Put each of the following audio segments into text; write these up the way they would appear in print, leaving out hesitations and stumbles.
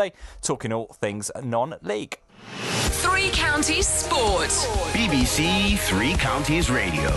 Sunday, talking all things non-league. Three Counties Sport. BBC Three Counties Radio.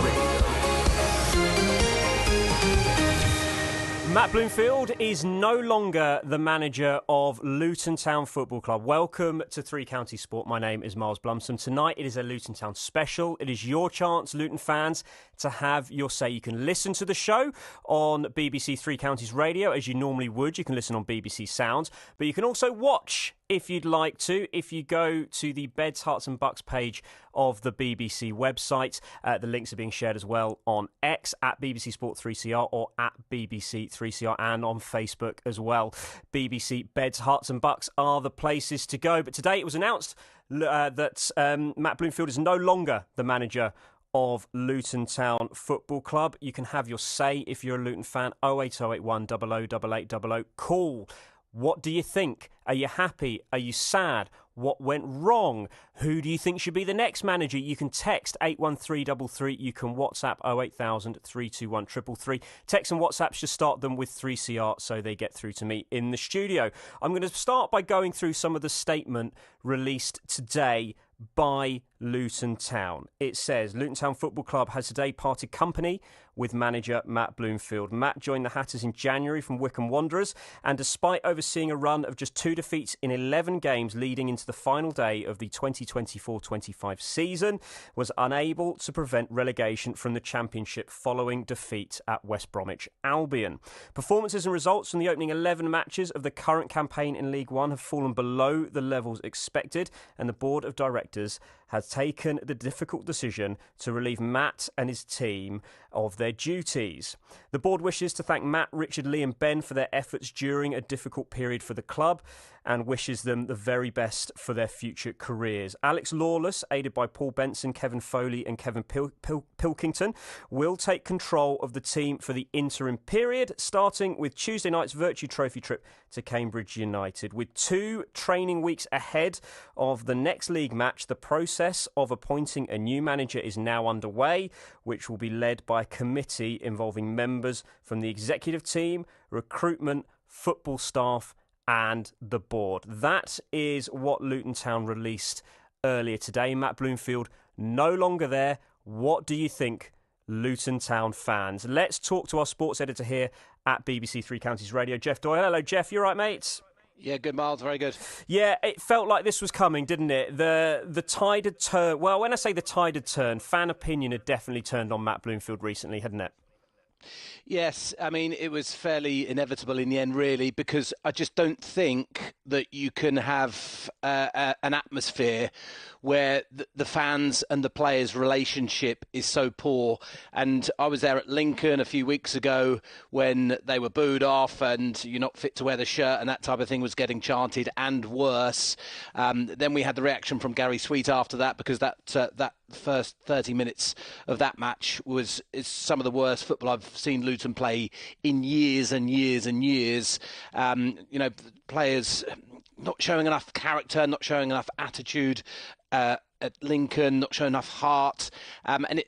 Matt Bloomfield is no longer the manager of Luton Town Football Club. Welcome to Three Counties Sport. My name is Miles Blumsom. Tonight it is a Luton Town special. It is your chance, Luton fans, to have your say. You can listen to the show on BBC Three Counties Radio as you normally would. You can listen on BBC Sounds, but you can also watch if you'd like to, if you go to the Beds, Hearts and Bucks page of the BBC website. The links are being shared as well on X at BBC Sport 3CR or at BBC 3CR and on Facebook as well. BBC Beds, Hearts and Bucks are the places to go. But today it was announced that Matt Bloomfield is no longer the manager of Luton Town Football Club. You can have your say if you're a Luton fan. 08081 008800. Call. What do you think? Are you happy? Are you sad? What went wrong? Who do you think should be the next manager? You can text 81333. You can WhatsApp 08000 321 333. Text and WhatsApps, just start them with 3CR so they get through to me in the studio. I'm going to start by going through some of the statement released today by Luton Town. It says, Luton Town Football Club has today parted company with manager Matt Bloomfield. Matt joined the Hatters in January from Wycombe Wanderers, and despite overseeing a run of just 2 defeats in 11 games leading into the final day of the 2024-25 season, was unable to prevent relegation from the Championship following defeat at West Bromwich Albion. Performances and results from the opening 11 matches of the current campaign in League One have fallen below the levels expected, and the Board of Directors has taken the difficult decision to relieve Matt and his team of their duties. The board wishes to thank Matt, Richard, Lee and Ben for their efforts during a difficult period for the club and wishes them the very best for their future careers. Alex Lawless, aided by Paul Benson, Kevin Foley and Kevin Pilkington, will take control of the team for the interim period, starting with Tuesday night's Virtue Trophy trip to Cambridge United. With 2 training weeks ahead of the next league match, the process of appointing a new manager is now underway, which will be led by a committee involving members from the executive team, recruitment, football staff and the board. That is what Luton Town released earlier today. Matt Bloomfield no longer there. What do you think, Luton Town fans? Let's talk to our sports editor here at BBC Three Counties Radio, Jeff Doyle. Hello, Jeff. You all right, mate? Yeah, good, Miles. Very good. Yeah, it felt like this was coming, didn't it? The tide had turned. Well, when I say the tide had turned, fan opinion had definitely turned on Matt Bloomfield recently, hadn't it? Yes, I mean, it was fairly inevitable in the end, really, because I just don't think that you can have an atmosphere where the fans and the players' relationship is so poor. And I was there at Lincoln a few weeks ago when they were booed off and you're not fit to wear the shirt and that type of thing was getting chanted, and worse. Then we had the reaction from Gary Sweet after that, because that first 30 minutes of that match is some of the worst football I've seen Luton play in years and years and years. Players not showing enough character, not showing enough attitude at Lincoln, not showing enough heart. And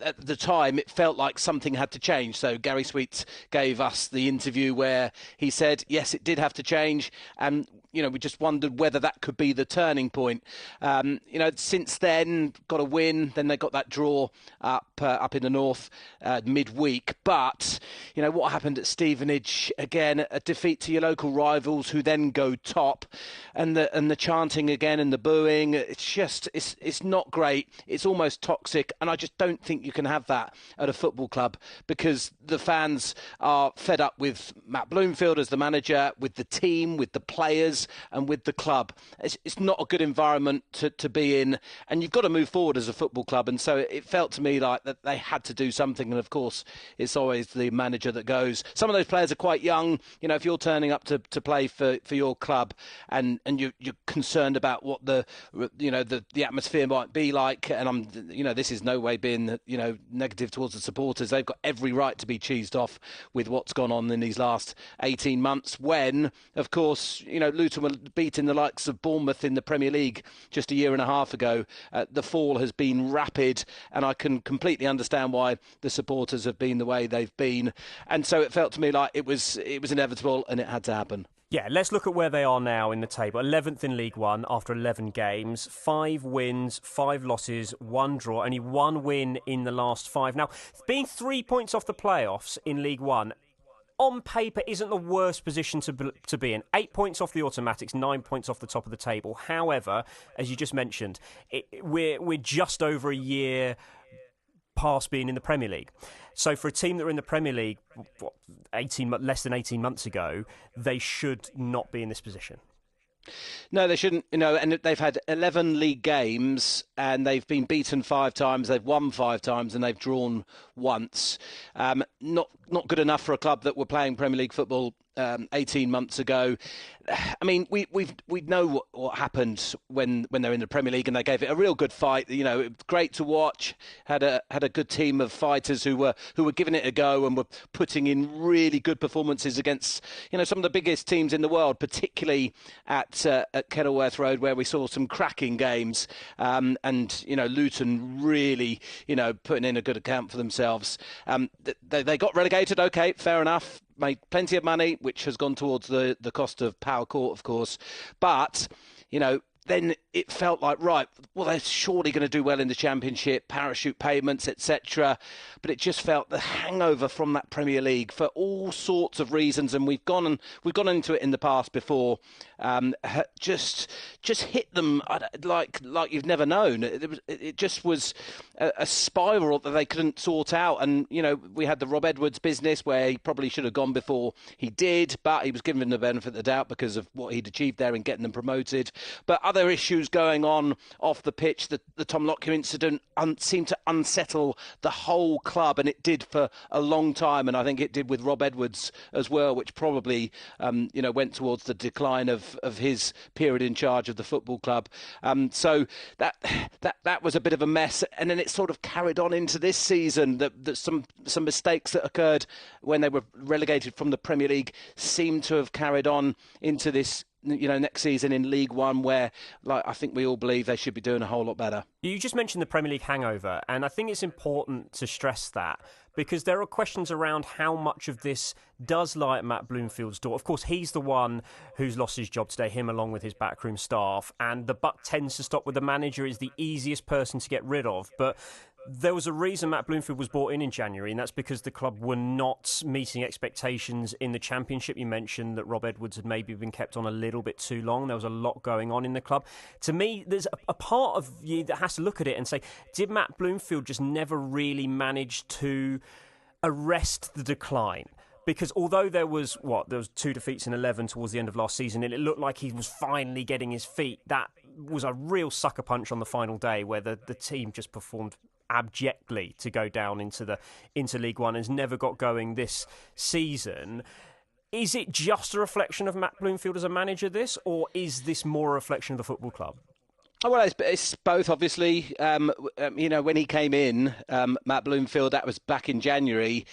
at the time, it felt like something had to change. So Gary Sweet gave us the interview where he said, yes, it did have to change. And, we just wondered whether that could be the turning point. Since then, got a win. Then they got that draw up in the north midweek. But, what happened at Stevenage, again, a defeat to your local rivals who then go top. And the chanting again and the booing, it's just, it's not great. It's almost toxic. And I just don't think you can have that at a football club, because the fans are fed up with Matt Bloomfield as the manager, with the team, with the players and with the club. It's not a good environment to be in, and you've got to move forward as a football club. And so it felt to me like that they had to do something. And of course, it's always the manager that goes. Some of those players are quite young. If you're turning up to play for your club and you're concerned about what the atmosphere might be like, and this is no way being negative towards the supporters. They've got every right to be cheesed off with what's gone on in these last 18 months, when of course Luton Luton were beating the likes of Bournemouth in the Premier League just a year and a half ago, the fall has been rapid, and I can completely understand why the supporters have been the way they've been. And so it felt to me like it was inevitable and it had to happen. Yeah, let's look at where they are now in the table. 11th in League One after 11 games, 5 wins, 5 losses, 1 draw, only 1 win in the last 5. Now, being 3 points off the playoffs in League One, on paper, isn't the worst position to be in. 8 points off the automatics, 9 points off the top of the table. However, as you just mentioned, we're just over a year past being in the Premier League. So for a team that were in the Premier League less than 18 months ago, they should not be in this position. No, they shouldn't. And they've had 11 league games and they've been beaten 5 times, they've won 5 times and they've drawn once. Not good enough for a club that were playing Premier League football 18 months ago. I mean, we know what happened when they're in the Premier League, and they gave it a real good fight. It was great to watch. Had a good team of fighters who were giving it a go and were putting in really good performances against some of the biggest teams in the world, particularly at Kenilworth Road, where we saw some cracking games. And Luton really putting in a good account for themselves. They got relegated. Okay, fair enough. Made plenty of money, which has gone towards the cost of Power Court, of course. But, then it felt like, right, well, they're surely going to do well in the Championship, parachute payments, etc. But it just felt the hangover from that Premier League for all sorts of reasons, and we've gone into it in the past before. Just hit them like you've never known. It just was a spiral that they couldn't sort out. And we had the Rob Edwards business where he probably should have gone before he did, but he was given the benefit of the doubt because of what he'd achieved there in getting them promoted. But other issues going on off the pitch, the Tom Lockyer incident seemed to unsettle the whole club, and it did for a long time. And I think it did with Rob Edwards as well, which probably went towards the decline of his period in charge of the football club. So that was a bit of a mess, and then it sort of carried on into this season. That some mistakes that occurred when they were relegated from the Premier League seem to have carried on into this next season in League One, where I think we all believe they should be doing a whole lot better. You just mentioned the Premier League hangover, and I think it's important to stress that, because there are questions around how much of this does lie at Matt Bloomfield's door. Of course, he's the one who's lost his job today, him along with his backroom staff, and the buck tends to stop with the manager. Is the easiest person to get rid of. But there was a reason Matt Bloomfield was brought in January, and that's because the club were not meeting expectations in the Championship. You mentioned that Rob Edwards had maybe been kept on a little bit too long. There was a lot going on in the club. To me, there's a part of you that has to look at it and say, did Matt Bloomfield just never really manage to arrest the decline? Because although there was 2 defeats in 11 towards the end of last season, and it looked like he was finally getting his feet, that was a real sucker punch on the final day where the team just performed abjectly to go down into League One and has never got going this season. Is it just a reflection of Matt Bloomfield as a manager, this, or is this more a reflection of the football club? Well, it's both, obviously. When he came in, Matt Bloomfield, that was back in January.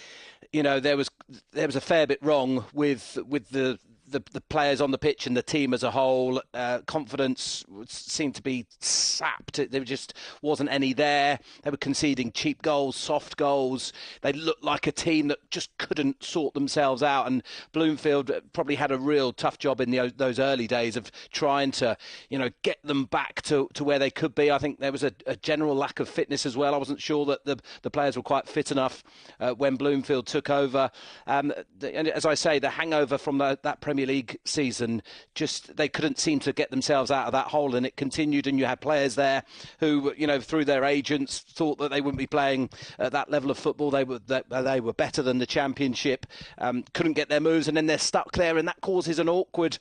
There was a fair bit wrong with the players on the pitch and the team as a whole. Confidence seemed to be sapped. There just wasn't any there. They were conceding cheap goals, soft goals. They looked like a team that just couldn't sort themselves out. And Bloomfield probably had a real tough job in those early days of trying to, get them back to where they could be. I think there was a general lack of fitness as well. I wasn't sure that the players were quite fit enough when Bloomfield took over. And as I say, the hangover from that Premier League season, just they couldn't seem to get themselves out of that hole, and it continued. And you had players there who, through their agents, thought that they wouldn't be playing at that level of football. They were better than the Championship, couldn't get their moves, and then they're stuck there, and that causes an awkward,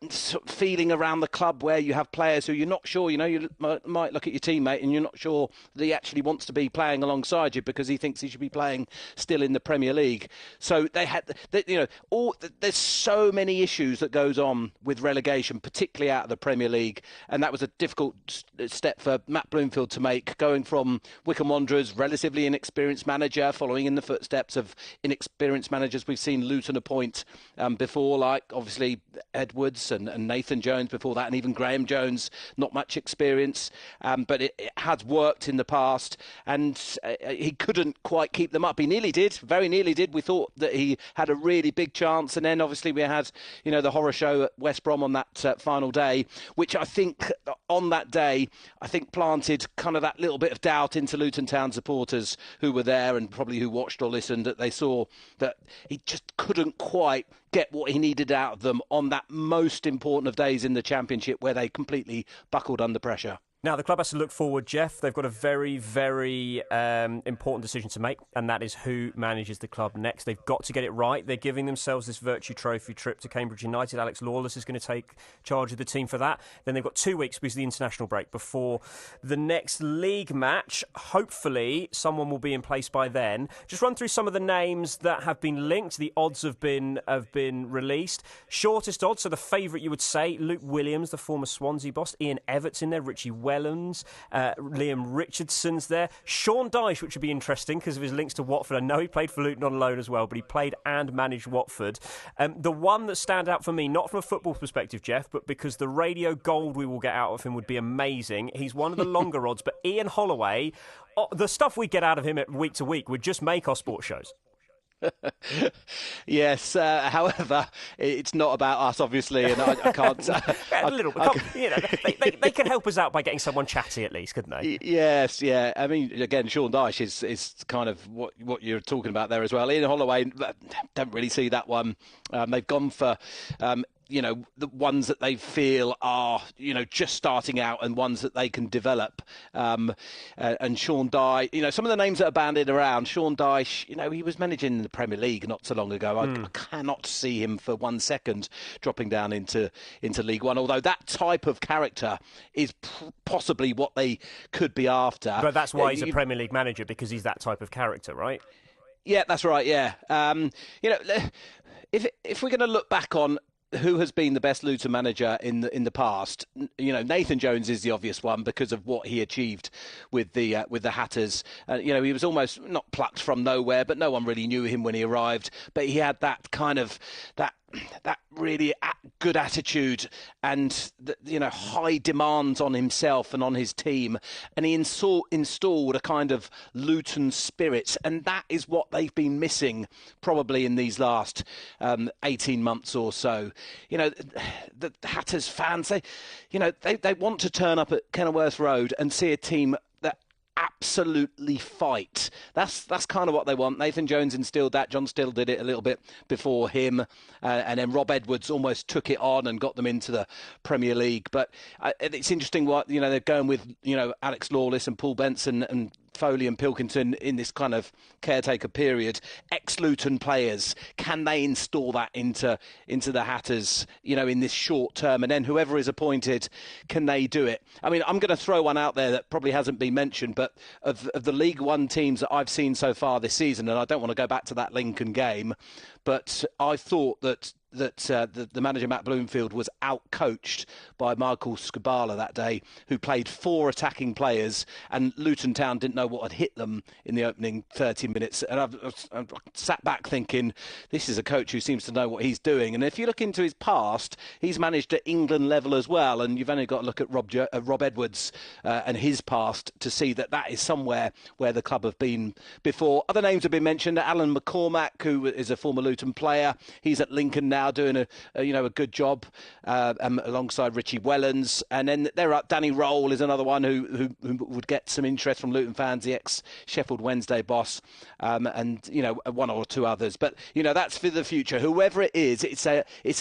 sort of feeling around the club where you have players who you're not sure. You might look at your teammate and you're not sure that he actually wants to be playing alongside you because he thinks he should be playing still in the Premier League. So they had, there's so many issues that goes on with relegation, particularly out of the Premier League, and that was a difficult step for Matt Bloomfield to make, going from Wycombe Wanderers, relatively inexperienced manager, following in the footsteps of inexperienced managers we've seen Luton appoint before, like obviously Edwards and Nathan Jones before that, and even Graham Jones, not much experience, but it has worked in the past, and he couldn't quite keep them up. He nearly did, very nearly did. We thought that he had a really big chance, and then obviously we had, the horror show at West Brom on that final day, which I think on that day, planted kind of that little bit of doubt into Luton Town supporters who were there and probably who watched or listened, that they saw that he just couldn't quite get what he needed out of them on that most important of days in the Championship, where they completely buckled under pressure. Now, the club has to look forward, Jeff. They've got a very, very important decision to make, and that is who manages the club next. They've got to get it right. They're giving themselves this Virtue Trophy trip to Cambridge United. Alex Lawless is going to take charge of the team for that. Then they've got 2 weeks because of the international break before the next league match. Hopefully, someone will be in place by then. Just run through some of the names that have been linked. The odds have been released. Shortest odds, so the favourite you would say, Luke Williams, the former Swansea boss. Ian Evert's in there, Richie Wellens, Liam Richardson's there. Sean Dyche, which would be interesting because of his links to Watford. I know he played for Luton on loan as well, but he played and managed Watford. The one that stand out for me, not from a football perspective, Jeff, but because the radio gold we will get out of him would be amazing. He's one of the longer odds, but Ian Holloway, the stuff we get out of him week to week would just make our sports shows. Yes, however, it's not about us, obviously, and I can't. A little bit. They can help us out by getting someone chatty, at least, couldn't they? Yes, yeah. I mean, again, Sean Dyche is kind of what you're talking about there as well. Ian Holloway, don't really see that one. They've gone for. The ones that they feel are, just starting out and ones that they can develop. And Sean Dyche, some of the names that are banded around, Sean Dyche, he was managing the Premier League not so long ago. I cannot see him for 1 second dropping down into League One, although that type of character is possibly what they could be after. But that's why he's a Premier League manager, because he's that type of character, right? Yeah, that's right, yeah. If we're going to look back on who has been the best Luton manager in the past, Nathan Jones is the obvious one because of what he achieved with the Hatters. He was almost not plucked from nowhere, but no one really knew him when he arrived. But he had that kind of that really good attitude and high demands on himself and on his team, and he installed a kind of Luton spirit, and that is what they've been missing probably in these last 18 months or so. The Hatters fans, they want to turn up at Kenilworth Road and see a team that absolutely fight. That's kind of what they want. Nathan Jones instilled that. John Still did it a little bit before him, and then Rob Edwards almost took it on and got them into the Premier League. But it's interesting what they're going with. Alex Lawless and Paul Benson and Foley and Pilkington in this kind of caretaker period. Ex-Luton players, can they install that into the Hatters, in this short term? And then whoever is appointed, can they do it? I mean, I'm going to throw one out there that probably hasn't been mentioned, but of the League One teams that I've seen so far this season, and I don't want to go back to that Lincoln game, but I thought that the manager Matt Bloomfield was out-coached by Michael Skubala that day, who played 4 attacking players, and Luton Town didn't know what had hit them in the opening 30 minutes. And I've sat back thinking, this is a coach who seems to know what he's doing. And if you look into his past, he's managed at England level as well, and you've only got to look at Rob Edwards and his past to see that is somewhere where the club have been before. Other names have been mentioned. Alan McCormack, who is a former Luton player, he's at Lincoln now, doing a good job alongside Richie Wellens. And then Danny Roll is another one who would get some interest from Luton fans, the ex-Sheffield Wednesday boss, and one or two others. But that's for the future. Whoever it is, it's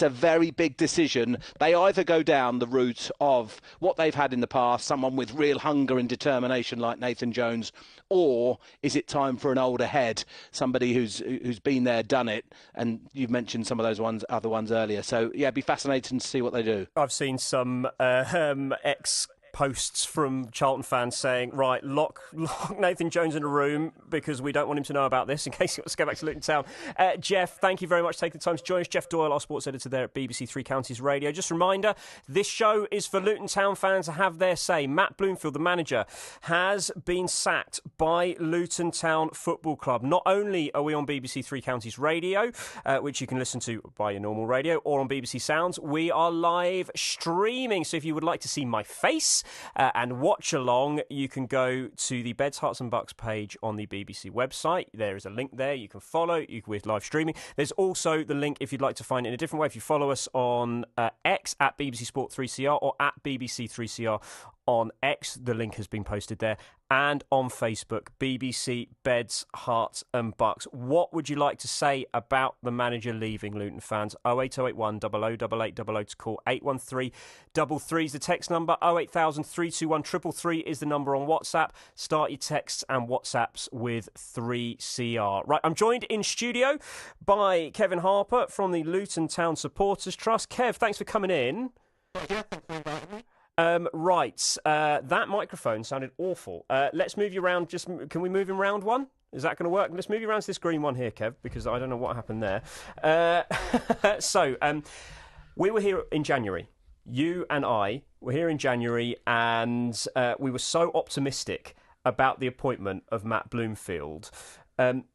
a very big decision. They either go down the route of what they've had in the past, someone with real hunger and determination like Nathan Jones, or is it time for an older head, somebody who's been there, done it? And you've mentioned some of those other ones earlier. So, yeah, it'd be fascinating to see what they do. I've seen some posts from Charlton fans saying, right, lock Nathan Jones in a room because we don't want him to know about this in case he wants to go back to Luton Town. Jeff, thank you very much for taking the time to join us. Jeff Doyle, our sports editor there at BBC Three Counties Radio. Just a reminder, this show is for Luton Town fans to have their say. Matt Bloomfield, the manager, has been sacked by Luton Town Football Club. Not only are we on BBC Three Counties Radio, which you can listen to by your normal radio, or on BBC Sounds, we are live streaming. So if you would like to see my face and watch along, you can go to the Beds, Hearts and Bucks page on the BBC website. There is a link there you can follow with live streaming. There's also the link if you'd like to find it in a different way. If you follow us on X at BBC Sport 3CR or at BBC 3CR on X, the link has been posted there, and on Facebook, BBC Beds, Hearts and Bucks. What would you like to say about the manager leaving, Luton fans? 08081 008800 to call. 81333 is the text number. 08000 321 333 is the number on WhatsApp. Start your texts and WhatsApps with 3CR. Right, I'm joined in studio by Kevin Harper from the Luton Town Supporters Trust. Kev, thanks for coming in. That microphone sounded awful. Let's move you around. Can we move him round one? Is that going to work? Let's move you around to this green one here, Kev, because I don't know what happened there. We were here in January. You and I were here in January, and we were so optimistic about the appointment of Matt Bloomfield.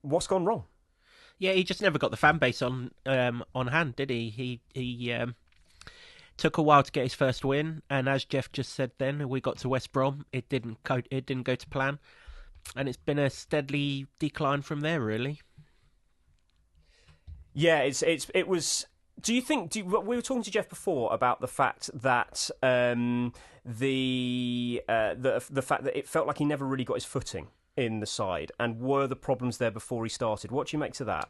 What's gone wrong? Yeah, he just never got the fan base on hand, did he? He took a while to get his first win, and as Jeff just said, then we got to West Brom. It didn't go to plan, and it's been a steady decline from there, really. Yeah, it was. Do you think? We were talking to Jeff before about the fact that the fact that it felt like he never really got his footing in the side, and were the problems there before he started? What do you make to that?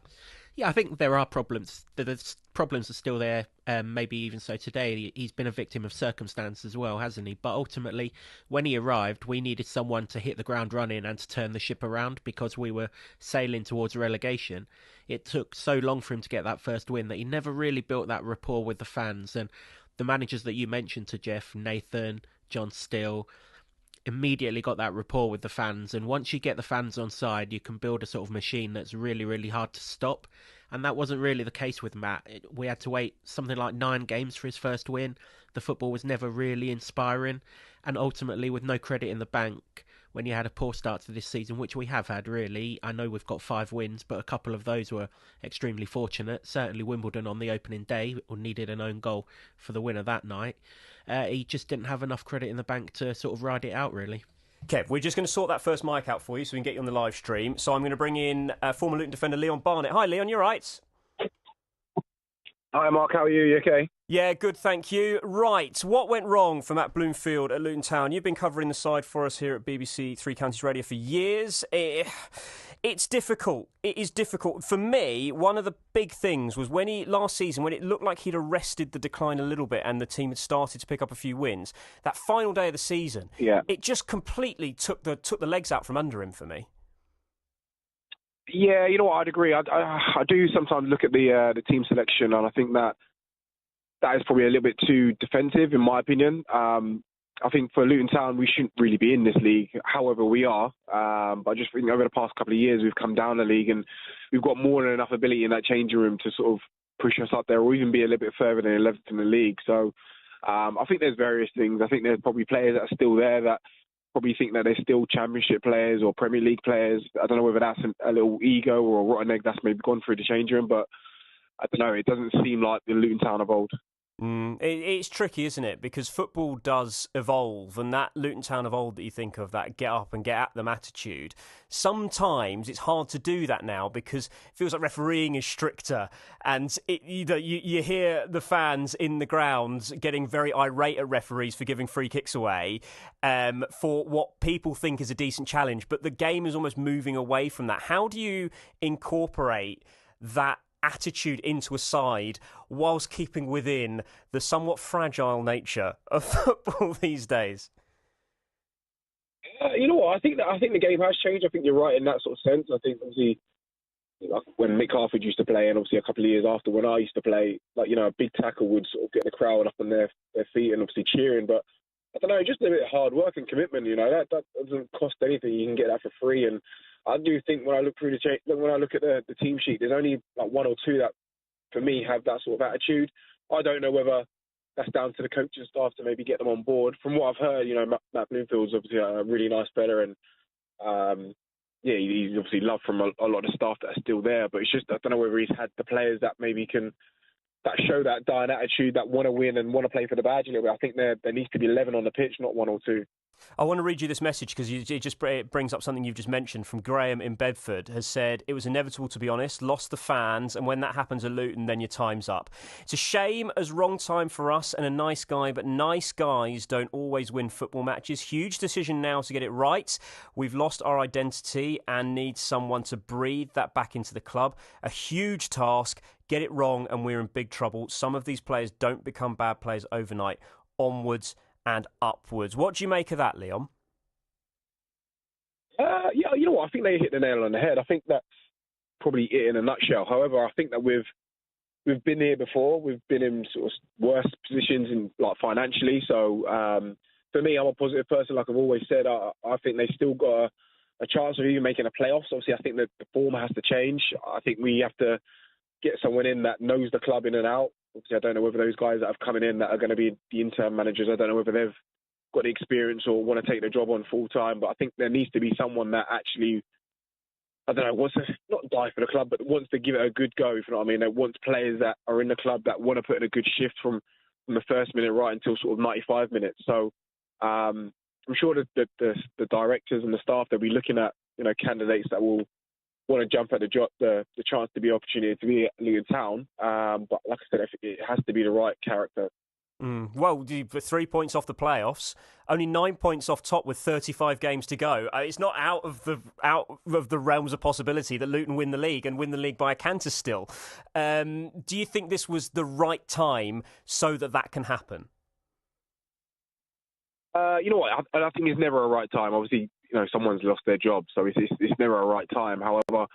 Yeah, I think there are problems. The problems are still there, maybe even so today. He's been a victim of circumstance as well, hasn't he? But ultimately, when he arrived, we needed someone to hit the ground running and to turn the ship around because we were sailing towards relegation. It took so long for him to get that first win that he never really built that rapport with the fans. And the managers that you mentioned to Jeff, Nathan, John Still, immediately got that rapport with the fans, and once you get the fans on side, you can build a sort of machine that's really, really hard to stop. And that wasn't really the case with Matt. We had to wait something like 9 games for his first win. The football was never really inspiring, and ultimately, with no credit in the bank, when you had a poor start to this season, which we have had really, I know we've got 5 wins, but a couple of those were extremely fortunate. Certainly Wimbledon on the opening day needed an own goal for the winner that night. He just didn't have enough credit in the bank to sort of ride it out, really. Kev, we're just going to sort that first mic out for you so we can get you on the live stream. So I'm going to bring in former Luton defender Leon Barnett. Hi, Leon, you all right? Hi, Mark. How are you? You okay? Yeah, good, thank you. Right, what went wrong for Matt Bloomfield at Luton Town? You've been covering the side for us here at BBC Three Counties Radio for years. It's difficult. It is difficult. For me, one of the big things was last season, when it looked like he'd arrested the decline a little bit and the team had started to pick up a few wins, that final day of the season, it just completely took the legs out from under him for me. Yeah, you know what? I'd agree. I do sometimes look at the team selection, and I think that is probably a little bit too defensive, in my opinion. I think for Luton Town, we shouldn't really be in this league. However, we are. But I just think over the past couple of years, we've come down the league, and we've got more than enough ability in that changing room to sort of push us up there, or even be a little bit further than 11th in the league. So I think there's various things. I think there's probably players that are still there that probably think that they're still Championship players or Premier League players. I don't know whether that's a little ego or a rotten egg that's maybe gone through the change room, but I don't know. It doesn't seem like the Luton Town of old. It's tricky, isn't it? Because football does evolve, and that Luton Town of old that you think of, that get up and get at them attitude, sometimes it's hard to do that now because it feels like refereeing is stricter, and you hear the fans in the grounds getting very irate at referees for giving free kicks away for what people think is a decent challenge, but the game is almost moving away from that. How do you incorporate that attitude into a side whilst keeping within the somewhat fragile nature of football these days? You know what? I think the game has changed. I think you're right in that sort of sense. I think obviously when Mick Harford used to play, and obviously a couple of years after when I used to play, a big tackle would sort of get the crowd up on their feet and obviously cheering. But I don't know, just a bit of hard work and commitment. That doesn't cost anything. You can get that for free. And I do think when I look through when I look at the team sheet, there's only like one or two that, for me, have that sort of attitude. I don't know whether that's down to the coaching staff to maybe get them on board. From what I've heard, Matt Bloomfield's obviously a really nice fella, and he's obviously loved from a lot of staff that are still there. But it's just, I don't know whether he's had the players that maybe that show that dying attitude, that want to win and want to play for the badge a little bit. I think there needs to be 11 on the pitch, not one or two. I want to read you this message because it brings up something you've just mentioned from Graham in Bedford. Has said, it was inevitable, to be honest, lost the fans, and when that happens at Luton, then your time's up. It's a shame as wrong time for us and a nice guy, but nice guys don't always win football matches. Huge decision now to get it right. We've lost our identity and need someone to breathe that back into the club. A huge task. Get it wrong and we're in big trouble. Some of these players don't become bad players overnight. Onwards and upwards. What do you make of that, Leon? Yeah, you know what? I think they hit the nail on the head. I think that's probably it in a nutshell. However, I think that we've been here before. We've been in sort of worse positions in financially. So for me, I'm a positive person. Like I've always said, I think they still got a chance of even making a playoffs. Obviously, I think that the form has to change. I think we have to get someone in that knows the club in and out. Obviously, I don't know whether those guys that have coming in that are going to be the interim managers, I don't know whether they've got the experience or want to take the job on full time. But I think there needs to be someone that actually, I don't know, wants to not die for the club, but wants to give it a good go, if you know what I mean. That wants players that are in the club that want to put in a good shift from the first minute right until sort of 95 minutes. So I'm sure that the directors and the staff, they'll be looking at candidates that will want to jump at the chance to be opportunity to be at Luton Town. But like I said, it has to be the right character. Well, 3 points off the playoffs, only 9 points off top with 35 games to go. It's not out of the realms of possibility that Luton win the league and win the league by a canter still. Do you think this was the right time so that can happen? You know what? I think it's never a right time. Obviously, someone's lost their job, so it's never a right time. However,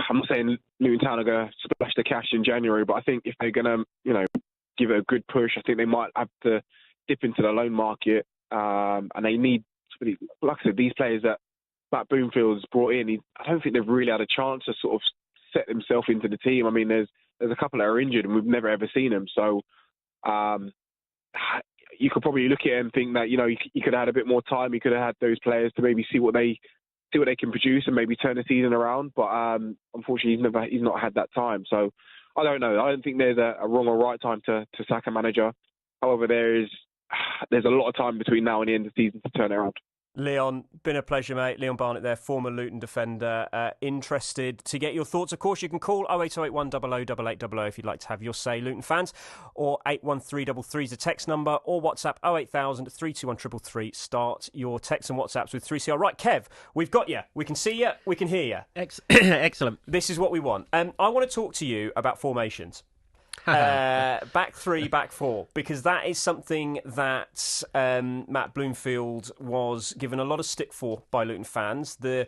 I'm not saying Luton Town are going to splash the cash in January, but I think if they're going to, give it a good push, I think they might have to dip into the loan market, and they need, like I said, these players that Matt Bloomfield's brought in. I don't think they've really had a chance to sort of set themselves into the team. I mean, there's a couple that are injured, and we've never ever seen them. So, you could probably look at it and think that you could have had a bit more time. You could have had those players to maybe see what they can produce and maybe turn the season around. But unfortunately, he's not had that time. So I don't know. I don't think there's a wrong or right time to sack a manager. However, there's a lot of time between now and the end of the season to turn it around. Leon, been a pleasure, mate. Leon Barnett there, former Luton defender. Interested to get your thoughts. Of course, you can call 08081 00 8800 if you'd like to have your say, Luton fans, or 81333 is the text number, or WhatsApp 08000 321 333. Start your texts and WhatsApps with 3CR. Right, Kev, we've got you. We can see you. We can hear you. Excellent. This is what we want. I want to talk to you about formations. Back three, back four, because that is something that Matt Bloomfield was given a lot of stick for by Luton fans. You'd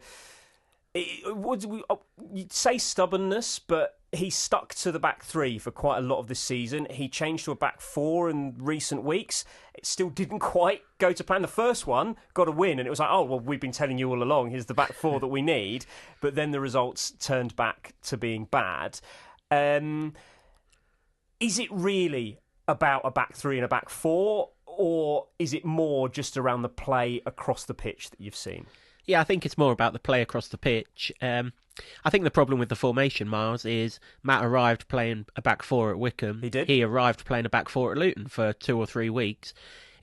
say stubbornness, but he stuck to the back three for quite a lot of this season. He changed to a back four in recent weeks. It still didn't quite go to plan. The first one got a win, and it was like, oh, well, we've been telling you all along, here's the back four that we need. But then the results turned back to being bad. Is it really about a back three and a back four, or is it more just around the play across the pitch that you've seen? Yeah, I think it's more about the play across the pitch. I think the problem with the formation, Miles, is Matt arrived playing a back four at Wycombe. He did. He arrived playing a back four at Luton for 2 or 3 weeks.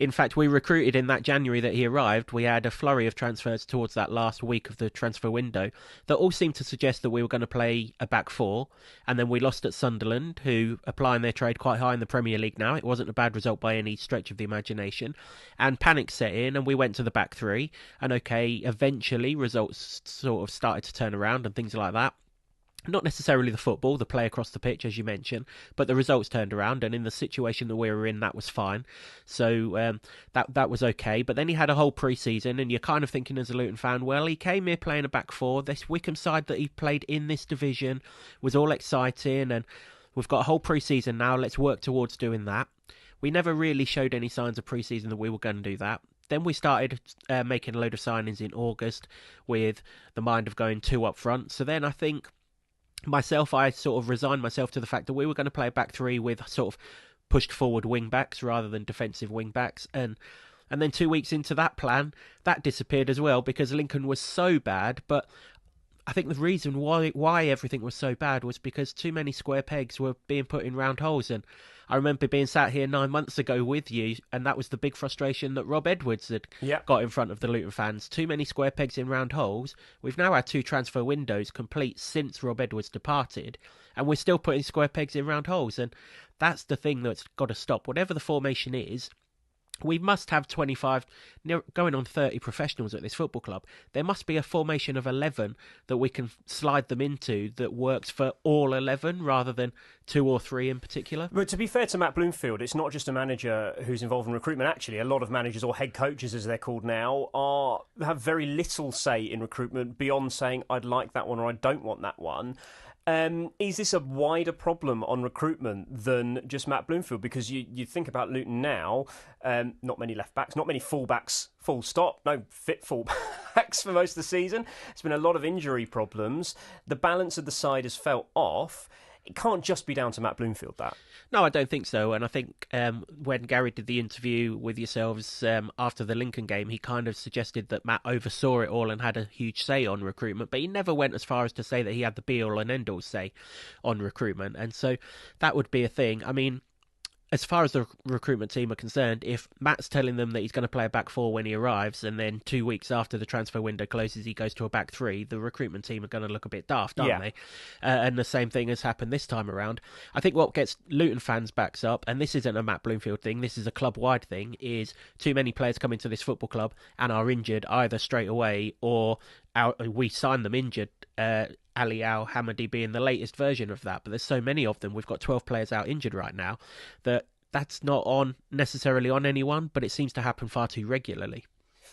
In fact, we recruited in that January that he arrived. We had a flurry of transfers towards that last week of the transfer window that all seemed to suggest that we were going to play a back four. And then we lost at Sunderland, who are applying their trade quite high in the Premier League now. It wasn't a bad result by any stretch of the imagination. And panic set in, and we went to the back three. And okay, eventually results sort of started to turn around and things like that. Not necessarily the football, the play across the pitch, as you mentioned, but the results turned around, and in the situation that we were in, that was fine. So that was okay. But then he had a whole pre-season, and you're kind of thinking as a Luton fan, well, he came here playing a back four. This Wycombe side that he played in this division was all exciting, and we've got a whole pre-season now. Let's work towards doing that. we never really showed any signs of pre-season that we were going to do that. Then we started making a load of signings in August with the mind of going 2 up front. So then I think I sort of resigned myself to the fact that we were going to play a back 3 with sort of pushed forward wing backs rather than defensive wing backs. And then 2 weeks into that plan, that disappeared as well because Lincoln was so bad. But I think the reason why everything was so bad was because too many square pegs were being put in round holes. And I remember being sat here 9 months ago with you, and that was the big frustration that Rob Edwards had got in front of the Luton fans. Too many square pegs in round holes. We've now had 2 transfer windows complete since Rob Edwards departed, and we're still putting square pegs in round holes. And that's the thing that's got to stop. Whatever the formation is, we must have 25, going on 30 professionals at this football club. There must be a formation of 11 that we can slide them into that works for all 11 rather than 2 or 3 in particular. But to be fair to Matt Bloomfield, it's not just a manager who's involved in recruitment. Actually, a lot of managers, or head coaches as they're called now, have very little say in recruitment beyond saying, I'd like that one or I don't want that one. Is this a wider problem on recruitment than just Matt Bloomfield? Because you think about Luton now, not many left backs, not many full backs, full stop, no fit full backs for most of the season. It's been a lot of injury problems. The balance of the side has felt off. It can't just be down to Matt Bloomfield, that. No, I don't think so. And I think when Gary did the interview with yourselves after the Lincoln game, he kind of suggested that Matt oversaw it all and had a huge say on recruitment, but he never went as far as to say that he had the be-all and end-all say on recruitment. And so that would be a thing. I mean, as far as the recruitment team are concerned, if Matt's telling them that he's going to play a back 4 when he arrives, and then 2 weeks after the transfer window closes, he goes to a back 3, the recruitment team are going to look a bit daft, aren't they? And the same thing has happened this time around. I think what gets Luton fans' backs up, and this isn't a Matt Bloomfield thing, this is a club-wide thing, is too many players come into this football club and are injured either straight away or we sign them injured. Ali Al-Hamadi being the latest version of that, but there's so many of them. We've got 12 players out injured right now that's not necessarily on anyone, but it seems to happen far too regularly.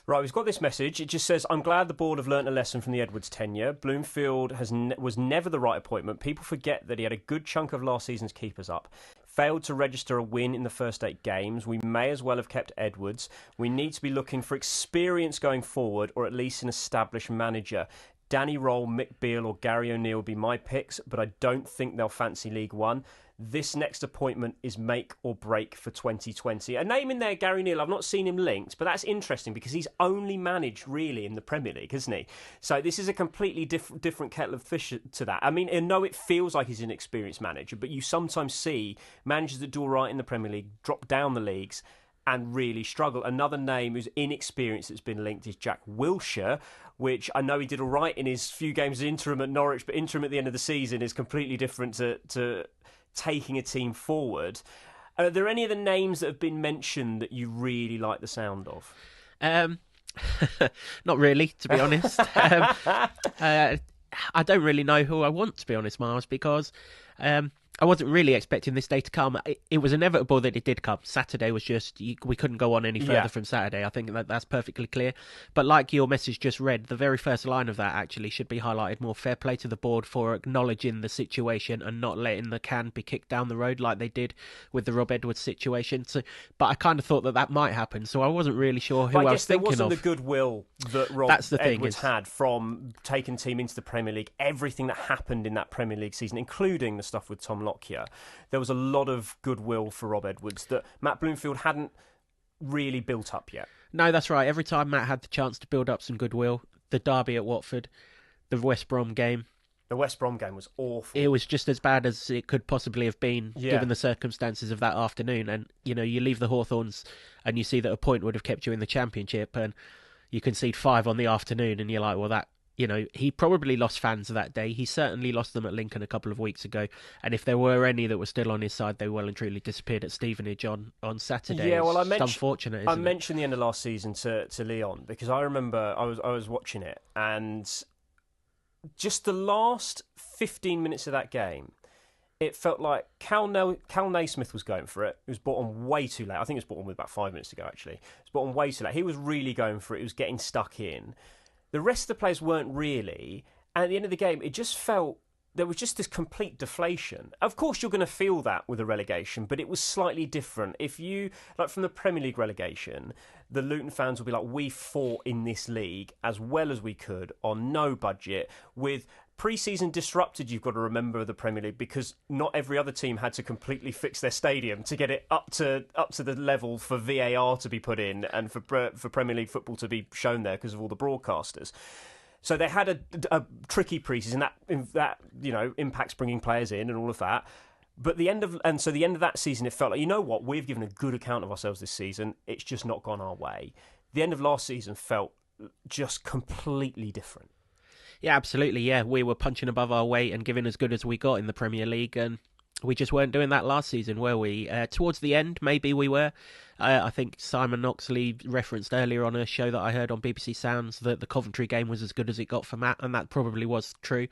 Right, we've got this message. It just says, I'm glad the board have learnt a lesson from the Edwards tenure. Bloomfield was never the right appointment. People forget that he had a good chunk of last season's keepers up. Failed to register a win in the first 8 games. We may as well have kept Edwards. We need to be looking for experience going forward, or at least an established manager. Danny Roll, Mick Beale or Gary O'Neill will be my picks, but I don't think they'll fancy League One. This next appointment is make or break for 2020. A name in there, Gary O'Neill, I've not seen him linked, but that's interesting because he's only managed really in the Premier League, isn't he? So this is a completely different kettle of fish to that. I mean, I know it feels like he's an experienced manager, but you sometimes see managers that do all right in the Premier League drop down the leagues and really struggle. Another name who's inexperienced that's been linked is Jack Wilshere, which I know he did all right in his few games as interim at Norwich, but interim at the end of the season is completely different to taking a team forward. Are there any of the names that have been mentioned that you really like the sound of? Not really, to be honest. I don't really know who I want, to be honest, Miles, because I wasn't really expecting this day to come. It was inevitable that it did come. Saturday was just, we couldn't go on any further from Saturday. I think that's perfectly clear. But like your message just read, the very first line of that actually should be highlighted more. Fair play to the board for acknowledging the situation and not letting the can be kicked down the road like they did with the Rob Edwards situation. So, but I kind of thought that might happen, so I wasn't really sure who I was thinking of. There wasn't the goodwill that Rob Edwards had from taking the team into the Premier League. Everything that happened in that Premier League season, including the stuff with Tom Lockyer, there was a lot of goodwill for Rob Edwards that Matt Bloomfield hadn't really built up yet. No, that's right. Every time Matt had the chance to build up some goodwill, the derby at Watford, the West Brom game. The West Brom game was awful. It was just as bad as it could possibly have been, given the circumstances of that afternoon. And, you know, you leave the Hawthorns and you see that a point would have kept you in the Championship, and you concede 5 on the afternoon, and you're like, well, that... You know, he probably lost fans that day. He certainly lost them at Lincoln a couple of weeks ago. And if there were any that were still on his side, they well and truly disappeared at Stevenage on Saturday. Yeah, well, it's unfortunate, I mentioned the end of last season to Leon because I remember I was watching it, and just the last 15 minutes of that game, it felt like Cal Naismith was going for it. It was brought on way too late. I think it was brought on with about 5 minutes to go, actually. It was brought on way too late. He was really going for it. He was getting stuck in. The rest of the players weren't really. And at the end of the game, it just felt there was just this complete deflation. Of course, you're going to feel that with a relegation, but it was slightly different. If you, like from the Premier League relegation, the Luton fans will be like, we fought in this league as well as we could on no budget with pre-season disrupted. You've got to remember the Premier League because not every other team had to completely fix their stadium to get it up to the level for VAR to be put in and for Premier League football to be shown there because of all the broadcasters. So they had a tricky pre-season that impacts bringing players in and all of that. But the end of that season, it felt like, you know what, we've given a good account of ourselves this season. It's just not gone our way. The end of last season felt just completely different. Yeah, absolutely. Yeah, we were punching above our weight and giving as good as we got in the Premier League, and we just weren't doing that last season, were we? Towards the end, maybe we were. I think Simon Oxley referenced earlier on a show that I heard on BBC Sounds that the Coventry game was as good as it got for Matt, and that probably was true.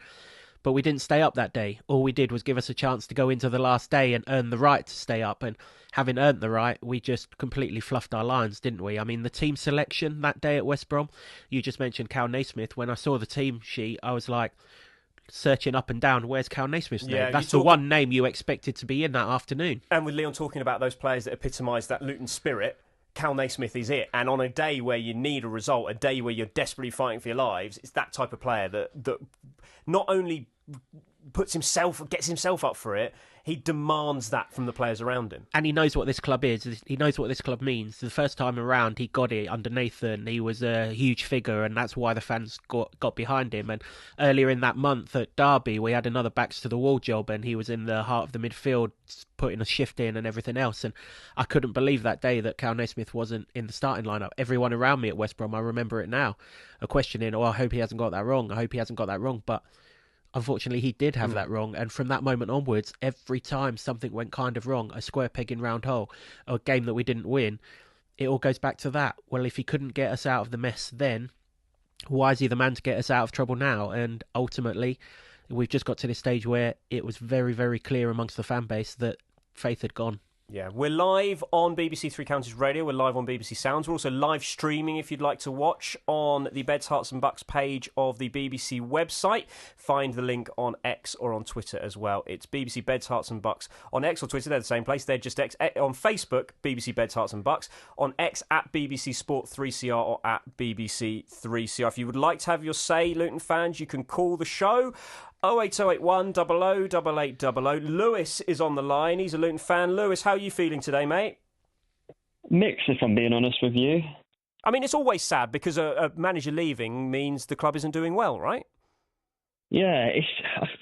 But we didn't stay up that day. All we did was give us a chance to go into the last day and earn the right to stay up. And having earned the right, we just completely fluffed our lines, didn't we? I mean, the team selection that day at West Brom, you just mentioned Cal Naismith. When I saw the team sheet, I was like, searching up and down, where's Cal Naismith's name? Yeah, that's the one name you expected to be in that afternoon. And with Leon talking about those players that epitomise that Luton spirit, Cal Naismith is it. And on a day where you need a result, a day where you're desperately fighting for your lives, it's that type of player that not only gets himself up for it, he demands that from the players around him. And he knows what this club is. He knows what this club means. The first time around, he got it under Nathan. He was a huge figure, and that's why the fans got behind him. And earlier in that month at Derby, we had another backs-to-the-wall job, and he was in the heart of the midfield, putting a shift in and everything else. And I couldn't believe that day that Cal Naismith wasn't in the starting lineup. Everyone around me at West Brom, I remember it now, are questioning, I hope he hasn't got that wrong. I hope he hasn't got that wrong. But unfortunately, he did have that wrong, and from that moment onwards, every time something went kind of wrong, a square peg in round hole, a game that we didn't win, it all goes back to that. Well, if he couldn't get us out of the mess then, why is he the man to get us out of trouble now? And ultimately, we've just got to this stage where it was very, very clear amongst the fan base that faith had gone. Yeah, we're live on BBC Three Counties Radio. We're live on BBC Sounds. We're also live streaming, if you'd like to watch, on the Beds, Hearts and Bucks page of the BBC website. Find the link on X or on Twitter as well. It's BBC Beds, Hearts and Bucks. On X or Twitter, they're the same place. They're just X. On Facebook, BBC Beds, Hearts and Bucks. On X, at BBC Sport 3CR or at BBC 3CR. If you would like to have your say, Luton fans, you can call the show. 08081 00 8800. Lewis is on the line. He's a Luton fan. Lewis, how are you feeling today, mate? Mixed, if I'm being honest with you. I mean, it's always sad because a manager leaving means the club isn't doing well, right? Yeah,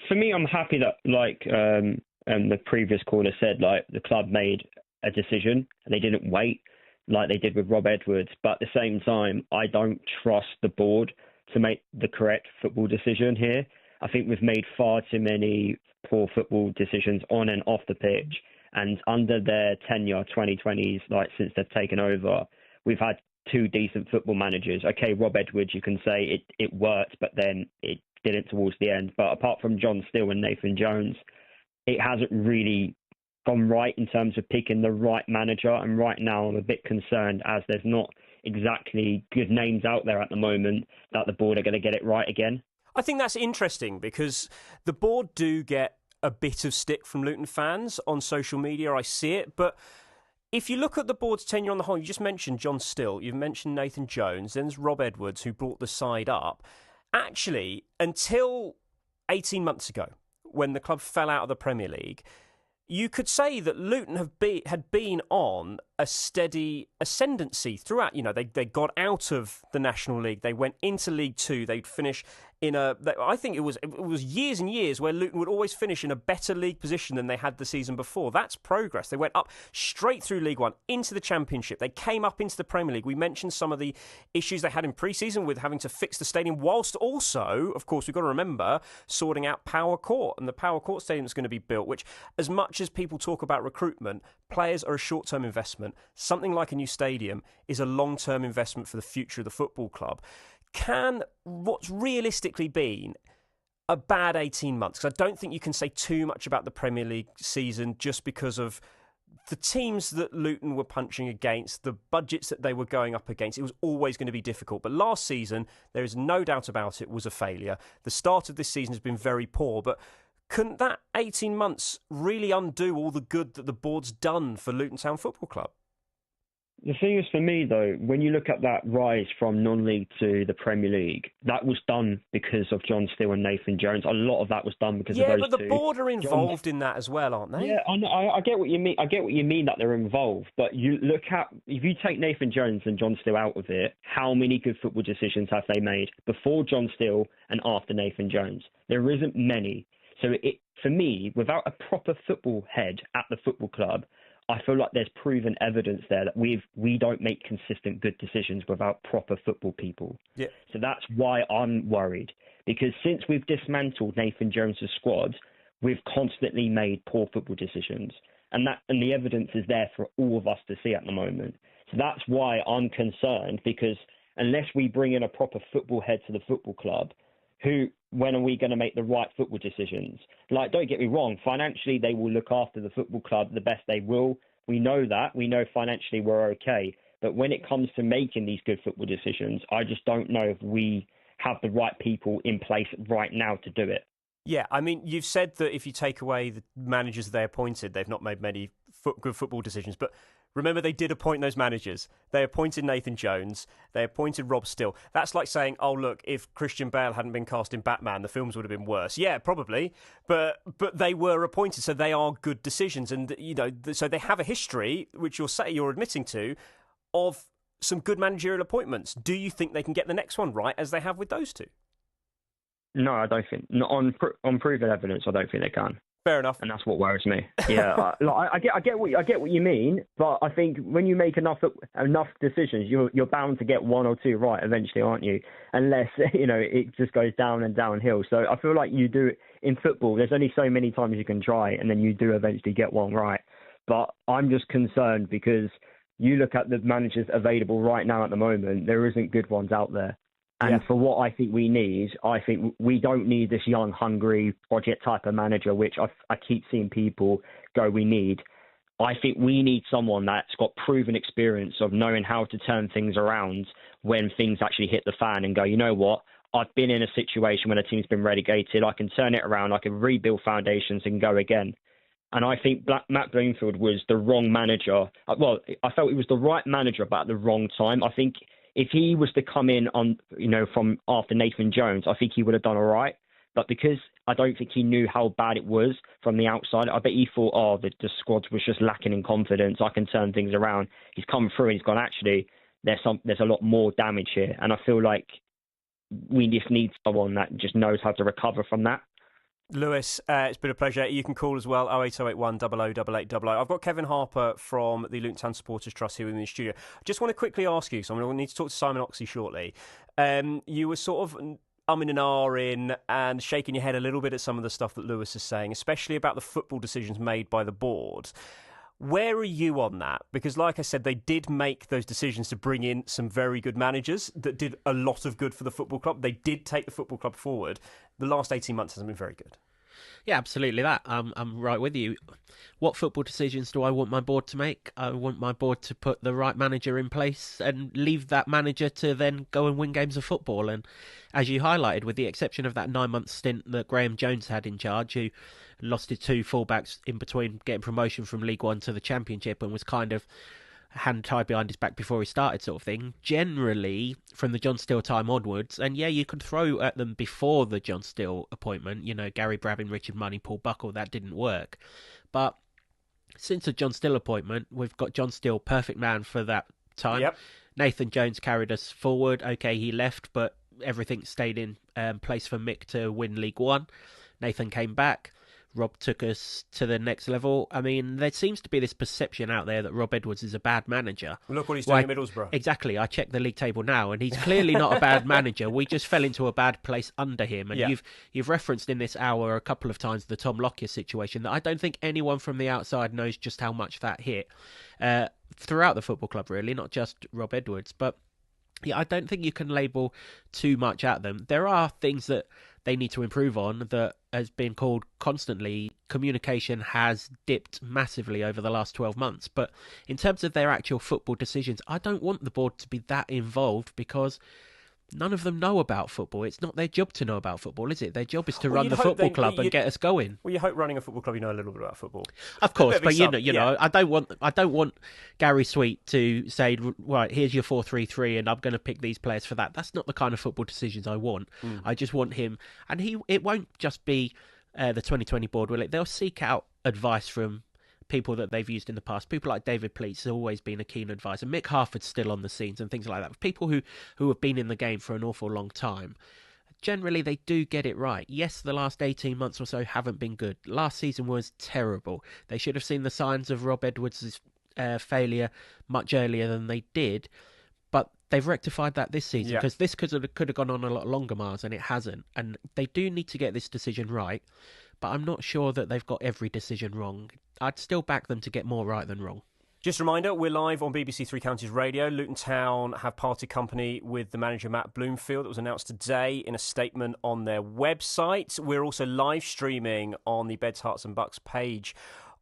for me, I'm happy that, the previous caller said, the club made a decision and they didn't wait like they did with Rob Edwards. But at the same time, I don't trust the board to make the correct football decision here. I think we've made far too many poor football decisions on and off the pitch. And under their tenure, 2020s, since they've taken over, we've had two decent football managers. Okay, Rob Edwards, you can say it worked, but then it didn't towards the end. But apart from John Still and Nathan Jones, it hasn't really gone right in terms of picking the right manager. And right now I'm a bit concerned as there's not exactly good names out there at the moment that the board are going to get it right again. I think that's interesting because the board do get a bit of stick from Luton fans on social media. I see it. But if you look at the board's tenure on the whole, you just mentioned John Still, you've mentioned Nathan Jones, then there's Rob Edwards who brought the side up. Actually, until 18 months ago, when the club fell out of the Premier League, you could say that Luton had been on a steady ascendancy throughout. They got out of the National League. They went into League Two. They'd finish I think it was years and years where Luton would always finish in a better league position than they had the season before. That's progress. They went up straight through League One into the Championship. They came up into the Premier League. We mentioned some of the issues they had in pre-season with having to fix the stadium, whilst also, of course, we've got to remember, sorting out Power Court. And the Power Court stadium is going to be built, which, as much as people talk about recruitment, players are a short-term investment. Something like a new stadium is a long-term investment for the future of the football club. Can what's realistically been a bad 18 months, because I don't think you can say too much about the Premier League season just because of the teams that Luton were punching against, the budgets that they were going up against. It was always going to be difficult. But last season, there is no doubt about it, was a failure. The start of this season has been very poor. But couldn't that 18 months really undo all the good that the board's done for Luton Town Football Club? The thing is, for me, though, when you look at that rise from non-league to the Premier League, that was done because of John Still and Nathan Jones. A lot of that was done because of those two. Yeah, but the board are involved in that as well, aren't they? Yeah, I get what you mean. I get what you mean that they're involved. But you look at, if you take Nathan Jones and John Still out of it, how many good football decisions have they made before John Still and after Nathan Jones? There isn't many. So for me, without a proper football head at the football club, I feel like there's proven evidence there that we don't make consistent good decisions without proper football people. Yeah. So that's why I'm worried, because since we've dismantled Nathan Jones' squad, we've constantly made poor football decisions, and the evidence is there for all of us to see at the moment. So that's why I'm concerned, because unless we bring in a proper football head to the football club, when are we going to make the right football decisions? Like, don't get me wrong, financially they will look after the football club the best they will. We know that. We know financially we're okay. But when it comes to making these good football decisions, I just don't know if we have the right people in place right now to do it. Yeah, I mean, you've said that if you take away the managers they appointed, they've not made many good football decisions. But remember, they did appoint those managers. They appointed Nathan Jones. They appointed Rob Still. That's like saying, oh, look, if Christian Bale hadn't been cast in Batman, the films would have been worse. Yeah, probably. But they were appointed, so they are good decisions. And, so they have a history, which you're admitting to, of some good managerial appointments. Do you think they can get the next one right, as they have with those two? No, I don't think. On proven evidence, I don't think they can. Fair enough. And that's what worries me. Yeah, I get what you mean, but I think when you make enough decisions, you're bound to get one or two right eventually, aren't you? Unless it just goes down and downhill. So I feel like you do it in football. There's only so many times you can try, and then you do eventually get one right. But I'm just concerned because you look at the managers available right now at the moment, there isn't good ones out there. And for what I think we need, I think we don't need this young, hungry project type of manager, which I keep seeing people go, we need. I think we need someone that's got proven experience of knowing how to turn things around when things actually hit the fan and go, you know what? I've been in a situation when a team's been relegated. I can turn it around. I can rebuild foundations and go again. And I think Matt Bloomfield was the wrong manager. Well, I felt he was the right manager, but at the wrong time. I think if he was to come in from after Nathan Jones, I think he would have done all right. But because I don't think he knew how bad it was from the outside, I bet he thought, the squad was just lacking in confidence. I can turn things around. He's come through and he's gone, actually, there's a lot more damage here. And I feel like we just need someone that just knows how to recover from that. Lewis, it's been a pleasure. You can call as well, 08081 008800. I've got Kevin Harper from the Luton Town Supporters Trust here in the studio. I just want to quickly ask you, so I'm going to need to talk to Simon Oxley shortly. You were sort of umming and ahhing and shaking your head a little bit at some of the stuff that Lewis is saying, especially about the football decisions made by the board. Where are you on that? Because like I said, they did make those decisions to bring in some very good managers that did a lot of good for the football club. They did take the football club forward. The last 18 months hasn't been very good. Yeah, absolutely that. I'm right with you. What football decisions do I want my board to make? I want my board to put the right manager in place and leave that manager to then go and win games of football. And as you highlighted, with the exception of that 9-month stint that Graham Jones had in charge, who lost his two fullbacks in between getting promotion from League One to the Championship and was kind of hand tied behind his back before he started sort of thing, generally from the John Still time onwards, and yeah, you could throw at them before the John Still appointment, Gary Brabin, Richard Money, Paul Buckle, that didn't work. But since the John Still appointment, we've got John Still, perfect man for that time. Yep. Nathan Jones carried us forward. Okay, he left, but everything stayed in place for Mick to win League One. Nathan came back. Rob took us to the next level. I mean, there seems to be this perception out there that Rob Edwards is a bad manager. Look what he's doing at Middlesbrough. Exactly. I checked the league table now, and he's clearly not a bad manager. We just fell into a bad place under him. And you've referenced in this hour a couple of times the Tom Lockyer situation that I don't think anyone from the outside knows just how much that hit throughout the football club, really, not just Rob Edwards. But yeah, I don't think you can label too much at them. There are things that they need to improve on that has been called constantly. Communication has dipped massively over the last 12 months. But in terms of their actual football decisions, I don't want the board to be that involved because none of them know about football. It's not their job to know about football, is it? Their job is to run the football club and get us going. Well, you hope running a football club, you know a little bit about football. Of course, but you know, I don't want Gary Sweet to say, right, here's your 4-3-3, and I'm going to pick these players for that. That's not the kind of football decisions I want. I just want him, and it won't just be the 2020 board, will it? They'll seek out advice from people that they've used in the past. People like David Pleats have always been a keen advisor. Mick Harford's still on the scenes and things like that. People who have been in the game for an awful long time. Generally, they do get it right. Yes, the last 18 months or so haven't been good. Last season was terrible. They should have seen the signs of Rob Edwards' failure much earlier than they did. But they've rectified that this season, because this could have gone on a lot longer, Mars, and it hasn't. And they do need to get this decision right. But I'm not sure that they've got every decision wrong. I'd still back them to get more right than wrong. Just a reminder, we're live on BBC Three Counties Radio. Luton Town have parted company with the manager Matt Bloomfield. It was announced today in a statement on their website. We're also live streaming on the Beds, Hearts and Bucks page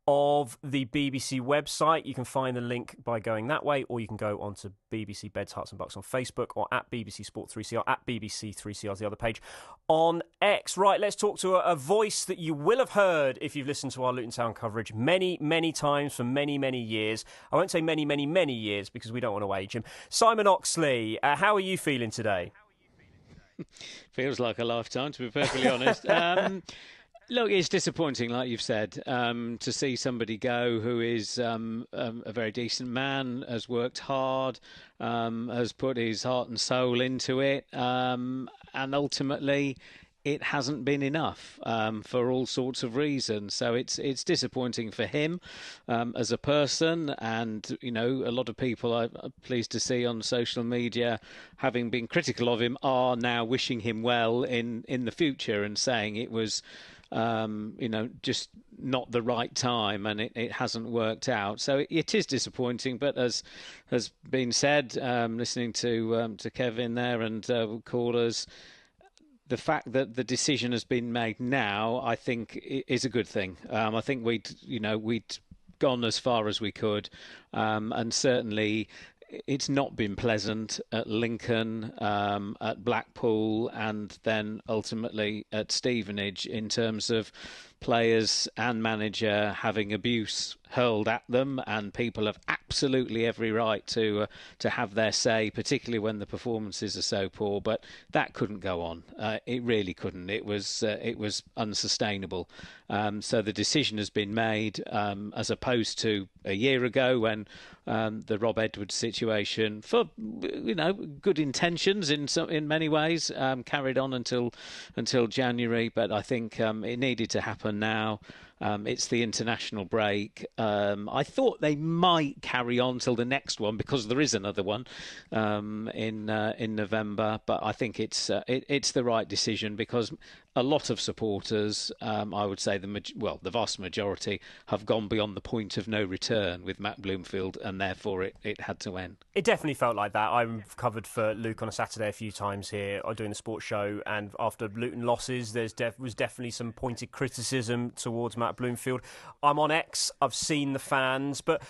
of the BBC website. You can find the link by going that way, or you can go onto BBC Beds, Hearts and Bucks on Facebook, or at BBC Sport 3CR, at BBC 3CR is the other page on X. Right, let's talk to a voice that you will have heard if you've listened to our Luton Town coverage many, many times for many, many years. I won't say many, many, many years because we don't want to age him. Simon Oxley, how are you feeling today? Feels like a lifetime, to be perfectly honest. Look, it's disappointing, like you've said, to see somebody go who is a very decent man, has worked hard, has put his heart and soul into it, and ultimately it hasn't been enough for all sorts of reasons. So it's disappointing for him as a person, and you know, a lot of people I'm pleased to see on social media, having been critical of him, are now wishing him well in the future and saying it was just not the right time, and it hasn't worked out. So it is disappointing, but as has been said, listening to Kevin there and callers, the fact that the decision has been made now, I think, is a good thing. I think we'd gone as far as we could, and certainly it's not been pleasant at Lincoln, at Blackpool, and then ultimately at Stevenage in terms of players and manager having abuse hurled at them, and people have absolutely every right to have their say, particularly when the performances are so poor. But that couldn't go on. It really couldn't. It was unsustainable. So the decision has been made, as opposed to a year ago when the Rob Edwards situation, for good intentions in many ways, carried on until January. But I think it needed to happen now. It's the international break. I thought they might carry on till the next one because there is another one in November. But I think it's the right decision because a lot of supporters, I would say the vast majority, have gone beyond the point of no return with Matt Bloomfield, and therefore it had to end. It definitely felt like that. I've covered for Luke on a Saturday a few times here doing the sports show, and after Luton losses, there was definitely some pointed criticism towards Matt Bloomfield. I'm on X, I've seen the fans, but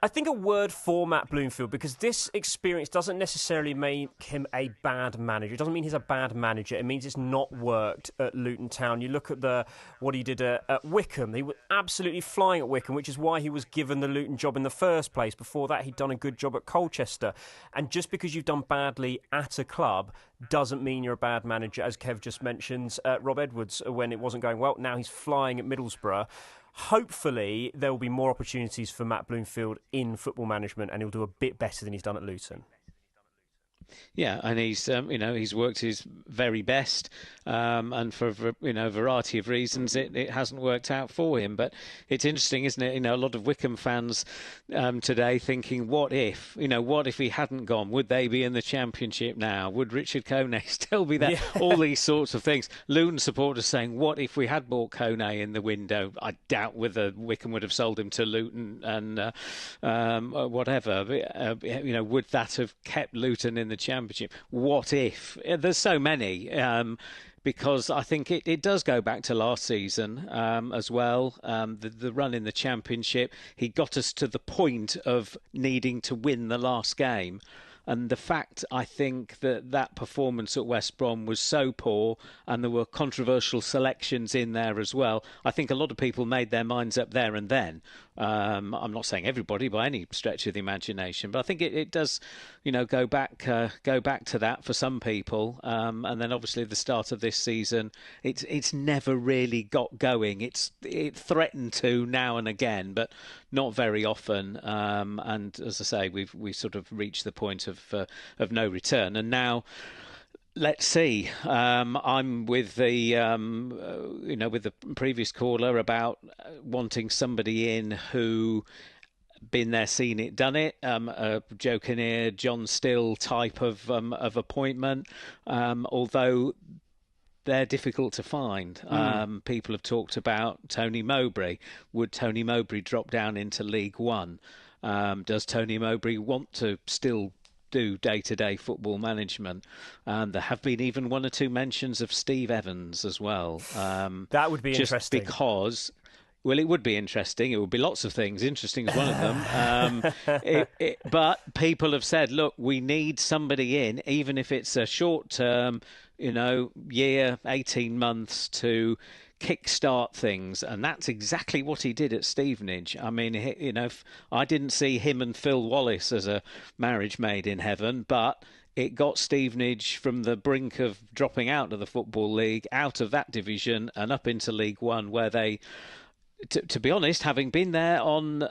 I think a word for Matt Bloomfield, because this experience doesn't necessarily make him a bad manager. It doesn't mean he's a bad manager. It means it's not worked at Luton Town. You look at what he did at Wycombe. He was absolutely flying at Wycombe, which is why he was given the Luton job in the first place. Before that, he'd done a good job at Colchester. And just because you've done badly at a club doesn't mean you're a bad manager, as Kev just mentioned. Rob Edwards, when it wasn't going well, now he's flying at Middlesbrough. Hopefully, there will be more opportunities for Matt Bloomfield in football management, and he'll do a bit better than he's done at Luton. Yeah, and he's worked his very best, and for a variety of reasons, it hasn't worked out for him. But it's interesting, isn't it? A lot of Wycombe fans today thinking, what if he hadn't gone? Would they be in the Championship now? Would Richard Kone still be there? Yeah. All these sorts of things. Luton supporters saying, what if we had bought Kone in the window? I doubt whether Wycombe would have sold him to Luton and whatever. Would that have kept Luton in the Championship? What if? There's so many, because I think it does go back to last season as well. The run in the Championship, he got us to the point of needing to win the last game. And the fact, I think, that performance at West Brom was so poor, and there were controversial selections in there as well, I think a lot of people made their minds up there and then. I'm not saying everybody by any stretch of the imagination, but I think it does, go back to that for some people. And then obviously the start of this season, it's never really got going. It threatened to now and again, but not very often. And as I say, we sort of reached the point of no return, and now. Let's see. I'm with the with the previous caller about wanting somebody in who been there, seen it, done it. A Joe Kinnear, John Still type of appointment. Although they're difficult to find. People have talked about Tony Mowbray. Would Tony Mowbray drop down into League One? Does Tony Mowbray want to still do day-to-day football management? There have been even one or two mentions of Steve Evans as well. That would be just interesting. Because, well, it would be interesting. It would be lots of things. Interesting is one of them. But people have said, look, we need somebody in, even if it's a short-term, year, 18 months to kickstart things, and that's exactly what he did at Stevenage. I mean, I didn't see him and Phil Wallace as a marriage made in heaven, but it got Stevenage from the brink of dropping out of the Football League, out of that division, and up into League One, where they. To be honest, having been there on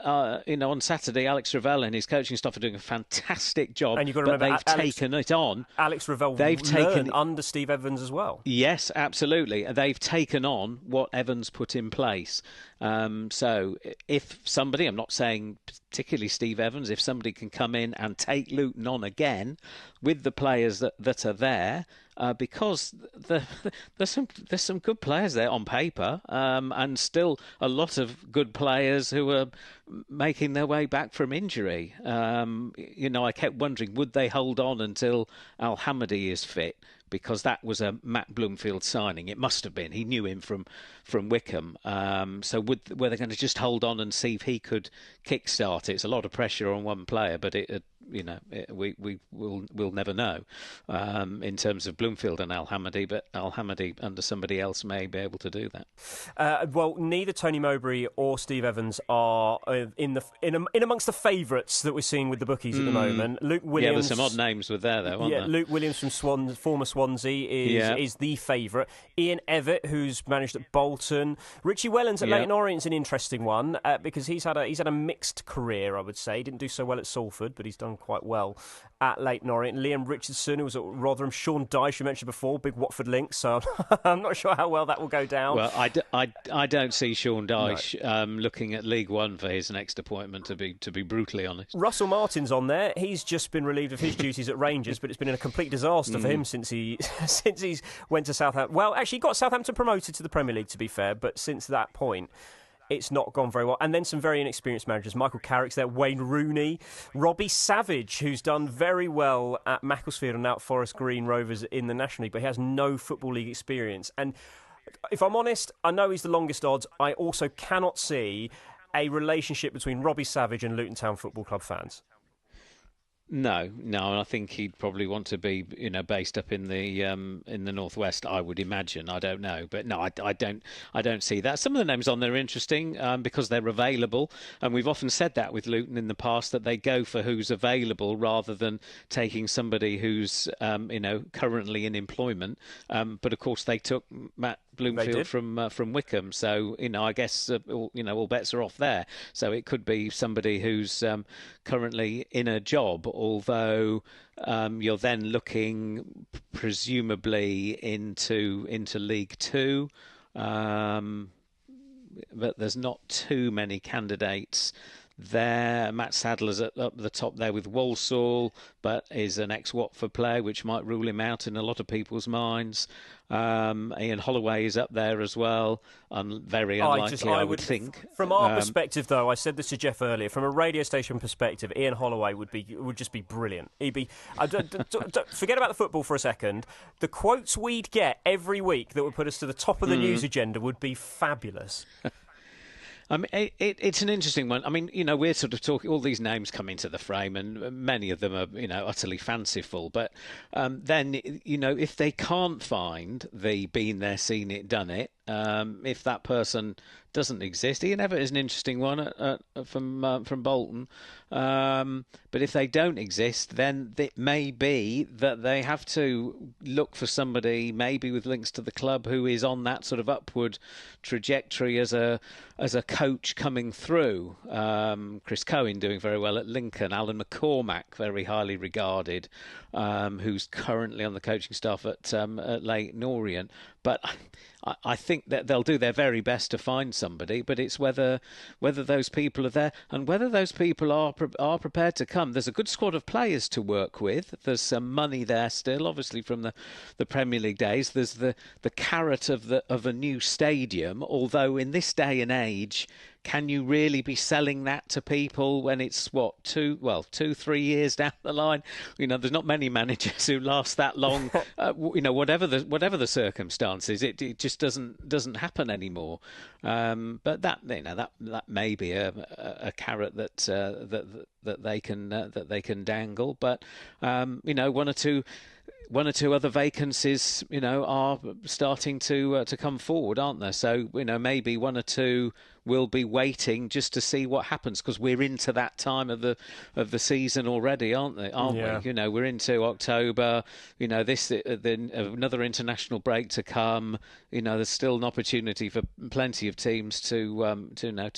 Saturday, Alex Ravel and his coaching staff are doing a fantastic job. And you've got to remember, taken it on. Alex Ravel learned under Steve Evans as well. Yes, absolutely. They've taken on what Evans put in place. So if somebody, I'm not saying particularly Steve Evans, if somebody can come in and take Luton on again with the players that are there, because there's some good players there on paper, and still a lot of good players who are making their way back from injury. I kept wondering, would they hold on until Al Hamadi is fit? Because that was a Matt Bloomfield signing. It must have been. He knew him from Wickham. So were they going to just hold on and see if he could kickstart it? It's a lot of pressure on one player, but we'll never know in terms of Bloomfield and Al Hamadi. But Al Hamadi under somebody else may be able to do that. Well, neither Tony Mowbray or Steve Evans are in amongst the favourites that we're seeing with the bookies at the moment. Luke Williams. Yeah, there's some odd names with there, though, aren't there? Luke Williams from former Swansea is the favourite. Ian Evatt, who's managed at Bolton. Richie Wellens at Leyton Orient's an interesting one because he's had a mixed career, I would say. He didn't do so well at Salford, but he's done quite well at Leyton Orient. Liam Richardson, who was at Rotherham. Sean Dyche, you mentioned before, big Watford link, so I'm not sure how well that will go down. Well, I don't see Sean Dyche looking at League One for his next appointment, to be brutally honest. Russell Martin's on there. He's just been relieved of his duties at Rangers, but it's been a complete disaster for him since he's went to Southampton. Well, actually, he got Southampton promoted to the Premier League, to be fair, but since that point, it's not gone very well. And then some very inexperienced managers. Michael Carrick's there, Wayne Rooney, Robbie Savage, who's done very well at Macclesfield and out Forest Green Rovers in the National League, but he has no Football League experience. And if I'm honest, I know he's the longest odds. I also cannot see a relationship between Robbie Savage and Luton Town Football Club fans. No, and I think he'd probably want to be, based up in the northwest. I would imagine. I don't know, but no, I don't see that. Some of the names on there are interesting because they're available, and we've often said that with Luton in the past, that they go for who's available rather than taking somebody who's currently in employment. But of course, they took Matt Bloomfield from Wickham, so I guess all bets are off there. So it could be somebody who's currently in a job, although you're then looking presumably into League Two, but there's not too many candidates there. Matt Sadler's up the top there with Walsall, but is an ex-Watford player, which might rule him out in a lot of people's minds. Ian Holloway is up there as well. Very unlikely, I would think. From our perspective, though, I said this to Jeff earlier. From a radio station perspective, Ian Holloway would just be brilliant. He'd be. Forget about the football for a second. The quotes we'd get every week that would put us to the top of the news agenda would be fabulous. I mean, it's an interesting one. I mean, we're sort of talking, all these names come into the frame, and many of them are, utterly fanciful. But then, if they can't find the been there, seen it, done it, if that person doesn't exist, Ian Evatt is an interesting one from Bolton. But if they don't exist, then it may be that they have to look for somebody, maybe with links to the club, who is on that sort of upward trajectory as a coach coming through. Chris Cohen doing very well at Lincoln, Alan McCormack very highly regarded, who's currently on the coaching staff at Leyton Orient. But I think that they'll do their very best to find somebody, but it's whether those people are there and whether those people are prepared to come. There's a good squad of players to work with. There's some money there still, obviously from the Premier League days. There's the carrot of a new stadium. Although in this day and age, can you really be selling that to people when it's 2-3 years down the line? There's not many managers who last that long. Whatever the circumstances, it just doesn't happen anymore. But that may be a carrot that they can dangle. But one or two other vacancies, are starting to come forward, aren't there? So, maybe one or two will be waiting just to see what happens, because we're into that time of the season already, aren't we? We're into October. Another international break to come. There's still an opportunity for plenty of teams to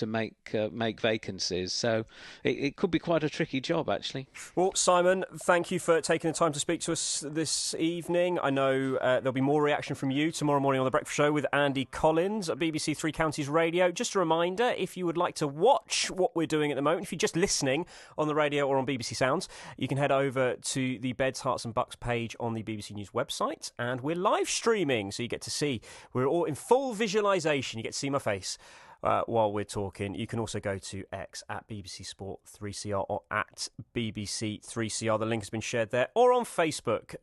make vacancies. So it could be quite a tricky job, actually. Well, Simon, thank you for taking the time to speak to us this evening. I know there'll be more reaction from you tomorrow morning on The Breakfast Show with Andy Collins at BBC Three Counties Radio. Just a reminder, if you would like to watch what we're doing at the moment, if you're just listening on the radio or on BBC Sounds, you can head over to the Beds, Hearts and Bucks page on the BBC News website, and we're live streaming, so you get to see, we're all in full visualisation, you get to see my face while we're talking. You can also go to X at BBC Sport 3CR or at BBC 3CR. The link has been shared there. Or on Facebook,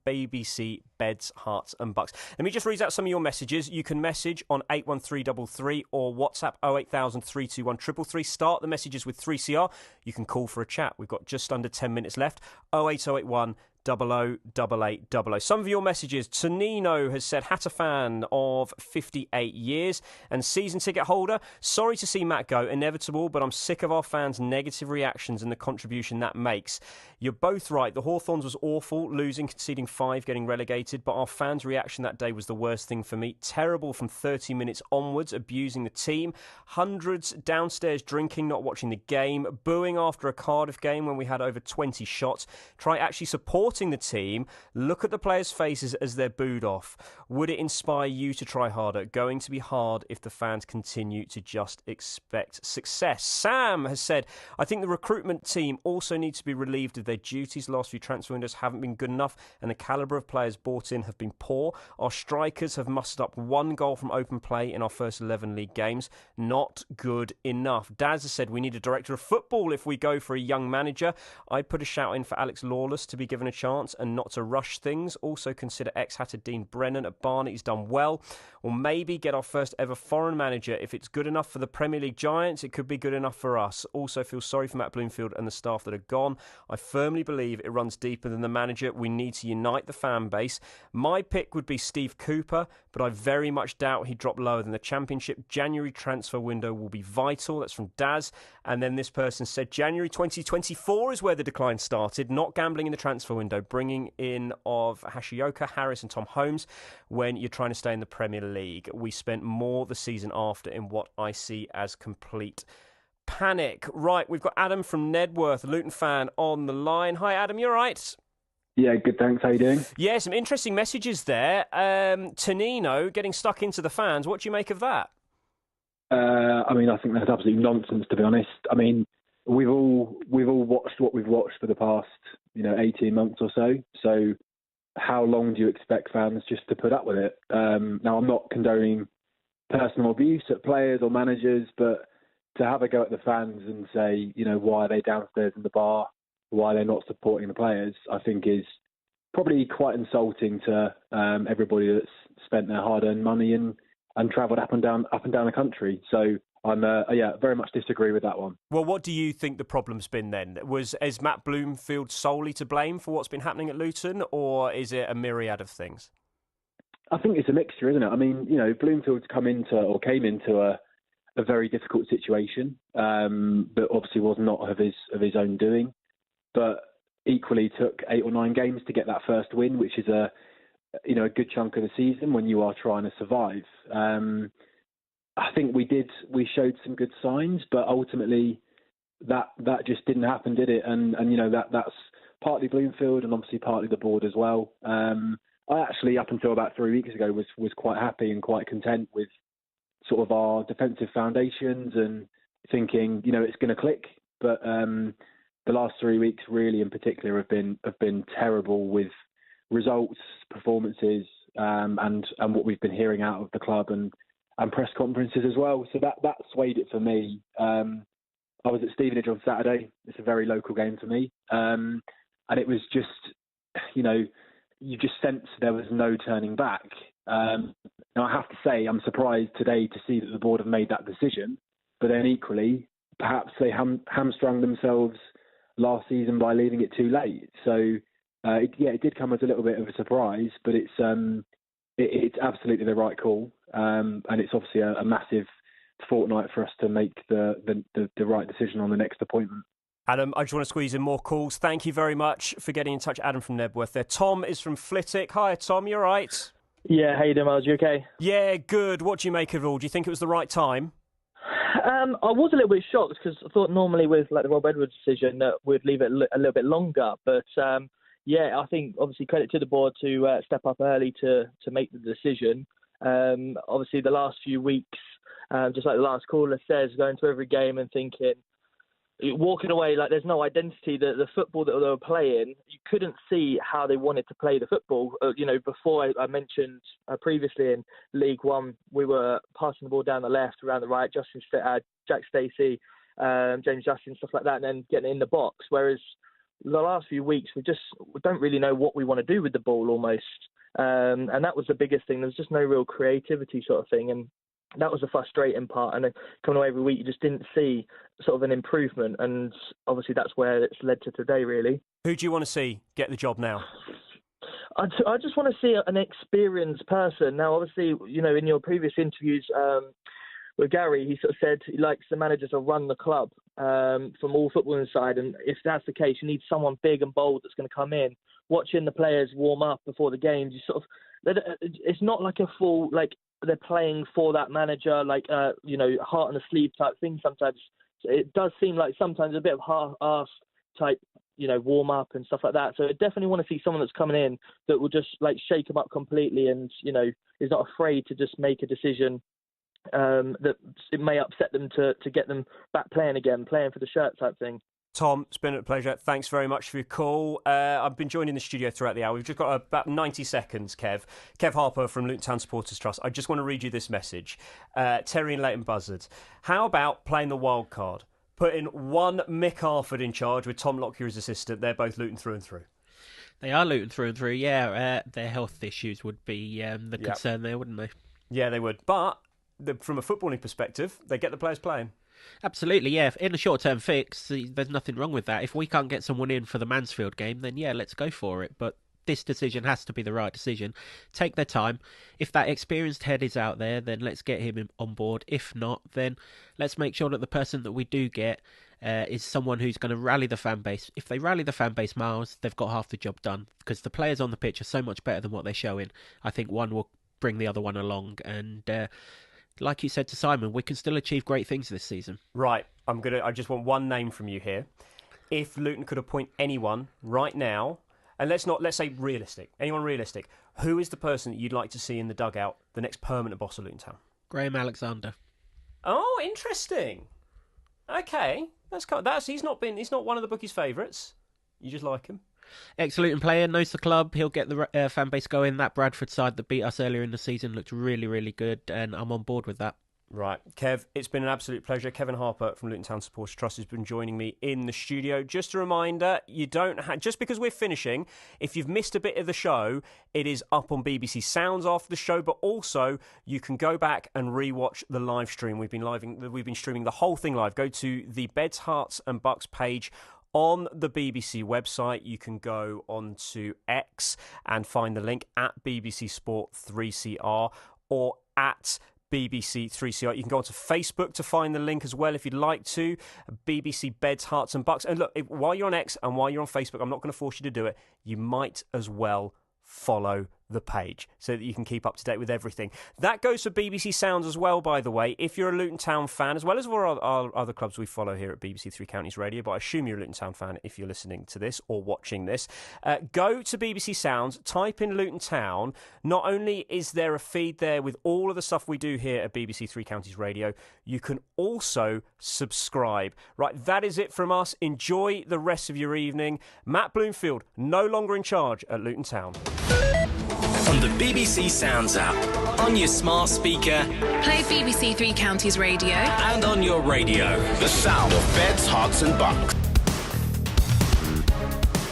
BBC Beds, Hearts and Bucks. Let me just read out some of your messages. You can message on 81333 or WhatsApp 08000 321 333. Start the messages with 3CR. You can call for a chat. We've got just under 10 minutes left. 08081 008800. Some of your messages. Tonino has said, Hatter fan of 58 years and season ticket holder. Sorry to see Matt go, inevitable, but I'm sick of our fans' negative reactions and the contribution that makes. You're both right. The Hawthorns was awful, losing, conceding 5, getting relegated, but our fans' reaction that day was the worst thing for me. Terrible from 30 minutes onwards, abusing the team. Hundreds downstairs drinking, not watching the game. Booing after a Cardiff game when we had over 20 shots. Try actually supporting the team. Look at the players' faces as they're booed off. Would it inspire you to try harder? Going to be hard if the fans continue to just expect success. Sam has said, I think the recruitment team also needs to be relieved of their duties. Last few transfer windows haven't been good enough and the calibre of players brought in have been poor. Our strikers have mustered up 1 goal from open play in our first 11 league games. Not good enough. Daz has said we need a director of football if we go for a young manager. I'd put a shout in for Alex Lawless to be given a chance and not to rush things. Also consider ex-Hatter Dean Brennan at Barnet. He's done well. Or maybe get our first ever foreign manager. If it's good enough for the Premier League giants, it could be good enough for us. Also feel sorry for Matt Bloomfield and the staff that are gone. I firmly believe it runs deeper than the manager. We need to unite the fan base. My pick would be Steve Cooper, but I very much doubt he'd drop lower than the Championship. January transfer window will be vital. That's from Daz. And then this person said January 2024 is where the decline started. Not gambling in the transfer window. Bringing in of Hashioka, Harris and Tom Holmes when you're trying to stay in the Premier League. We spent more the season after in what I see as complete panic. Right, we've got Adam from Nedworth, a Luton fan, on the line. Hi, Adam, you all right? Yeah, good, thanks. How you doing? Yeah, some interesting messages there. Tonino getting stuck into the fans. What do you make of that? I think that's absolutely nonsense, to be honest. I mean, we've all watched what we've watched for the past, 18 months or so. So how long do you expect fans just to put up with it? Now, I'm not condoning personal abuse at players or managers, but to have a go at the fans and say, why are they downstairs in the bar? Why they're not supporting the players, I think is probably quite insulting to everybody that's spent their hard-earned money and travelled up and down the country. So I'm very much disagree with that one. Well, what do you think the problem's been then? Is Matt Bloomfield solely to blame for what's been happening at Luton, or is it a myriad of things? I think it's a mixture, isn't it? I mean, Bloomfield's came into a very difficult situation, but obviously was not of his own doing. But equally took 8 or 9 games to get that first win, which is a good chunk of the season when you are trying to survive. I think we showed some good signs, but ultimately that just didn't happen, did it? And that's partly Bloomfield and obviously partly the board as well. I actually, up until about 3 weeks ago, was quite happy and quite content with sort of our defensive foundations and thinking, it's going to click. But the last 3 weeks, really in particular, have been terrible with results, performances, and what we've been hearing out of the club and press conferences as well. So that swayed it for me. I was at Stevenage on Saturday. It's a very local game for me. And it was just, you just sensed there was no turning back. Now, I have to say, I'm surprised today to see that the board have made that decision. But then equally, perhaps they hamstrung themselves last season by leaving it too late. So, it did come as a little bit of a surprise, but it's absolutely the right call. And it's obviously a massive fortnight for us to make the right decision on the next appointment. Adam, I just want to squeeze in more calls. Thank you very much for getting in touch. Adam from Nebworth there. Tom is from Flitwick. Hi, Tom, you all right? Yeah, how you doing, Miles? You okay? Yeah, good. What do you make of it all? Do you think it was the right time? I was a little bit shocked because I thought normally with the Rob Edwards decision that we'd leave it a little bit longer. But I think obviously credit to the board to step up early to make the decision. Obviously, the last few weeks, just like the last caller says, going to every game and thinking, walking away like there's no identity. The football that they were playing, you couldn't see how they wanted to play the football. Before I mentioned previously in League One, we were passing the ball down the left, around the right, Jack Stacey, James Justin, stuff like that, and then getting it in the box. Whereas the last few weeks, we don't really know what we want to do with the ball almost. And that was the biggest thing. There was just no real creativity sort of thing. And that was the frustrating part. And then coming away every week, you just didn't see sort of an improvement. And obviously that's where it's led to today, really. Who do you want to see get the job now? I just want to see an experienced person. Now, obviously, in your previous interviews with Gary, he sort of said he likes the manager to run the club from all football inside. And if that's the case, you need someone big and bold that's going to come in, watching the players warm up before the games. It's not like a full, like, they're playing for that manager, like, heart on the sleeve type thing sometimes. It does seem like sometimes a bit of half-ass type, warm-up and stuff like that. So I definitely want to see someone that's coming in that will just, like, shake them up completely and, is not afraid to just make a decision that it may upset them to get them back playing again, playing for the shirt type thing. Tom, it's been a pleasure. Thanks very much for your call. I've been joined in the studio throughout the hour. We've just got about 90 seconds, Kev. Kev Harper from Luton Town Supporters Trust. I just want to read you this message. Terry and Leighton Buzzard. How about playing the wild card? Putting one Mick Harford in charge with Tom Lockyer as assistant. They're both Luton through and through. They are Luton through and through, yeah. Their health issues would be the concern there, wouldn't they? Yeah, they would. But from a footballing perspective, they get the players playing. Absolutely, yeah. In a short-term fix, there's nothing wrong with that. If we can't get someone in for the Mansfield game, then yeah, let's go for it. But this decision has to be the right decision. Take their time. If that experienced head is out there, then let's get him on board. If not, then let's make sure that the person that we do get is someone who's going to rally the fan base. If they rally the fan base, Miles, they've got half the job done because the players on the pitch are so much better than what they're showing. I think one will bring the other one along and... like you said to Simon, we can still achieve great things this season. Right. I just want one name from you here. If Luton could appoint anyone right now, and let's say realistic, anyone realistic, who is the person that you'd like to see in the dugout, the next permanent boss of Luton Town? Graham Alexander. Oh, interesting. Okay, he's not one of the bookies' favourites. You just like him. Excellent player, knows the club. He'll get the fan base going. That Bradford side that beat us earlier in the season looked really, really good, and I'm on board with that. Right. Kev, it's been an absolute pleasure. Kevin Harper from Luton Town Supporters Trust has been joining me in the studio. Just a reminder, you don't just because we're finishing, if you've missed a bit of the show, it is up on BBC Sounds after the show, but also you can go back and rewatch the live stream. We've been streaming the whole thing live. Go to the Beds, Hearts and Bucks page on the BBC website. You can go on to X and find the link at BBC Sport 3CR or at BBC 3CR. You can go onto Facebook to find the link as well if you'd like to. BBC Beds, Hearts and Bucks. And look, while you're on X and while you're on Facebook, I'm not going to force you to do it. You might as well follow the page so that you can keep up to date with everything. That goes for BBC Sounds as well, by the way. If you're a Luton Town fan, as well as our other clubs we follow here at BBC Three Counties Radio, but I assume you're a Luton Town fan if you're listening to this or watching this, go to BBC Sounds, type in Luton Town. Not only is there a feed there with all of the stuff we do here at BBC Three Counties Radio, you can also subscribe. Right, that is it from us. Enjoy the rest of your evening. Matt Bloomfield, no longer in charge at Luton Town. On the BBC Sounds app, on your smart speaker, Play BBC Three Counties Radio, and on your radio. The sound of Beds, Hearts and Bucks.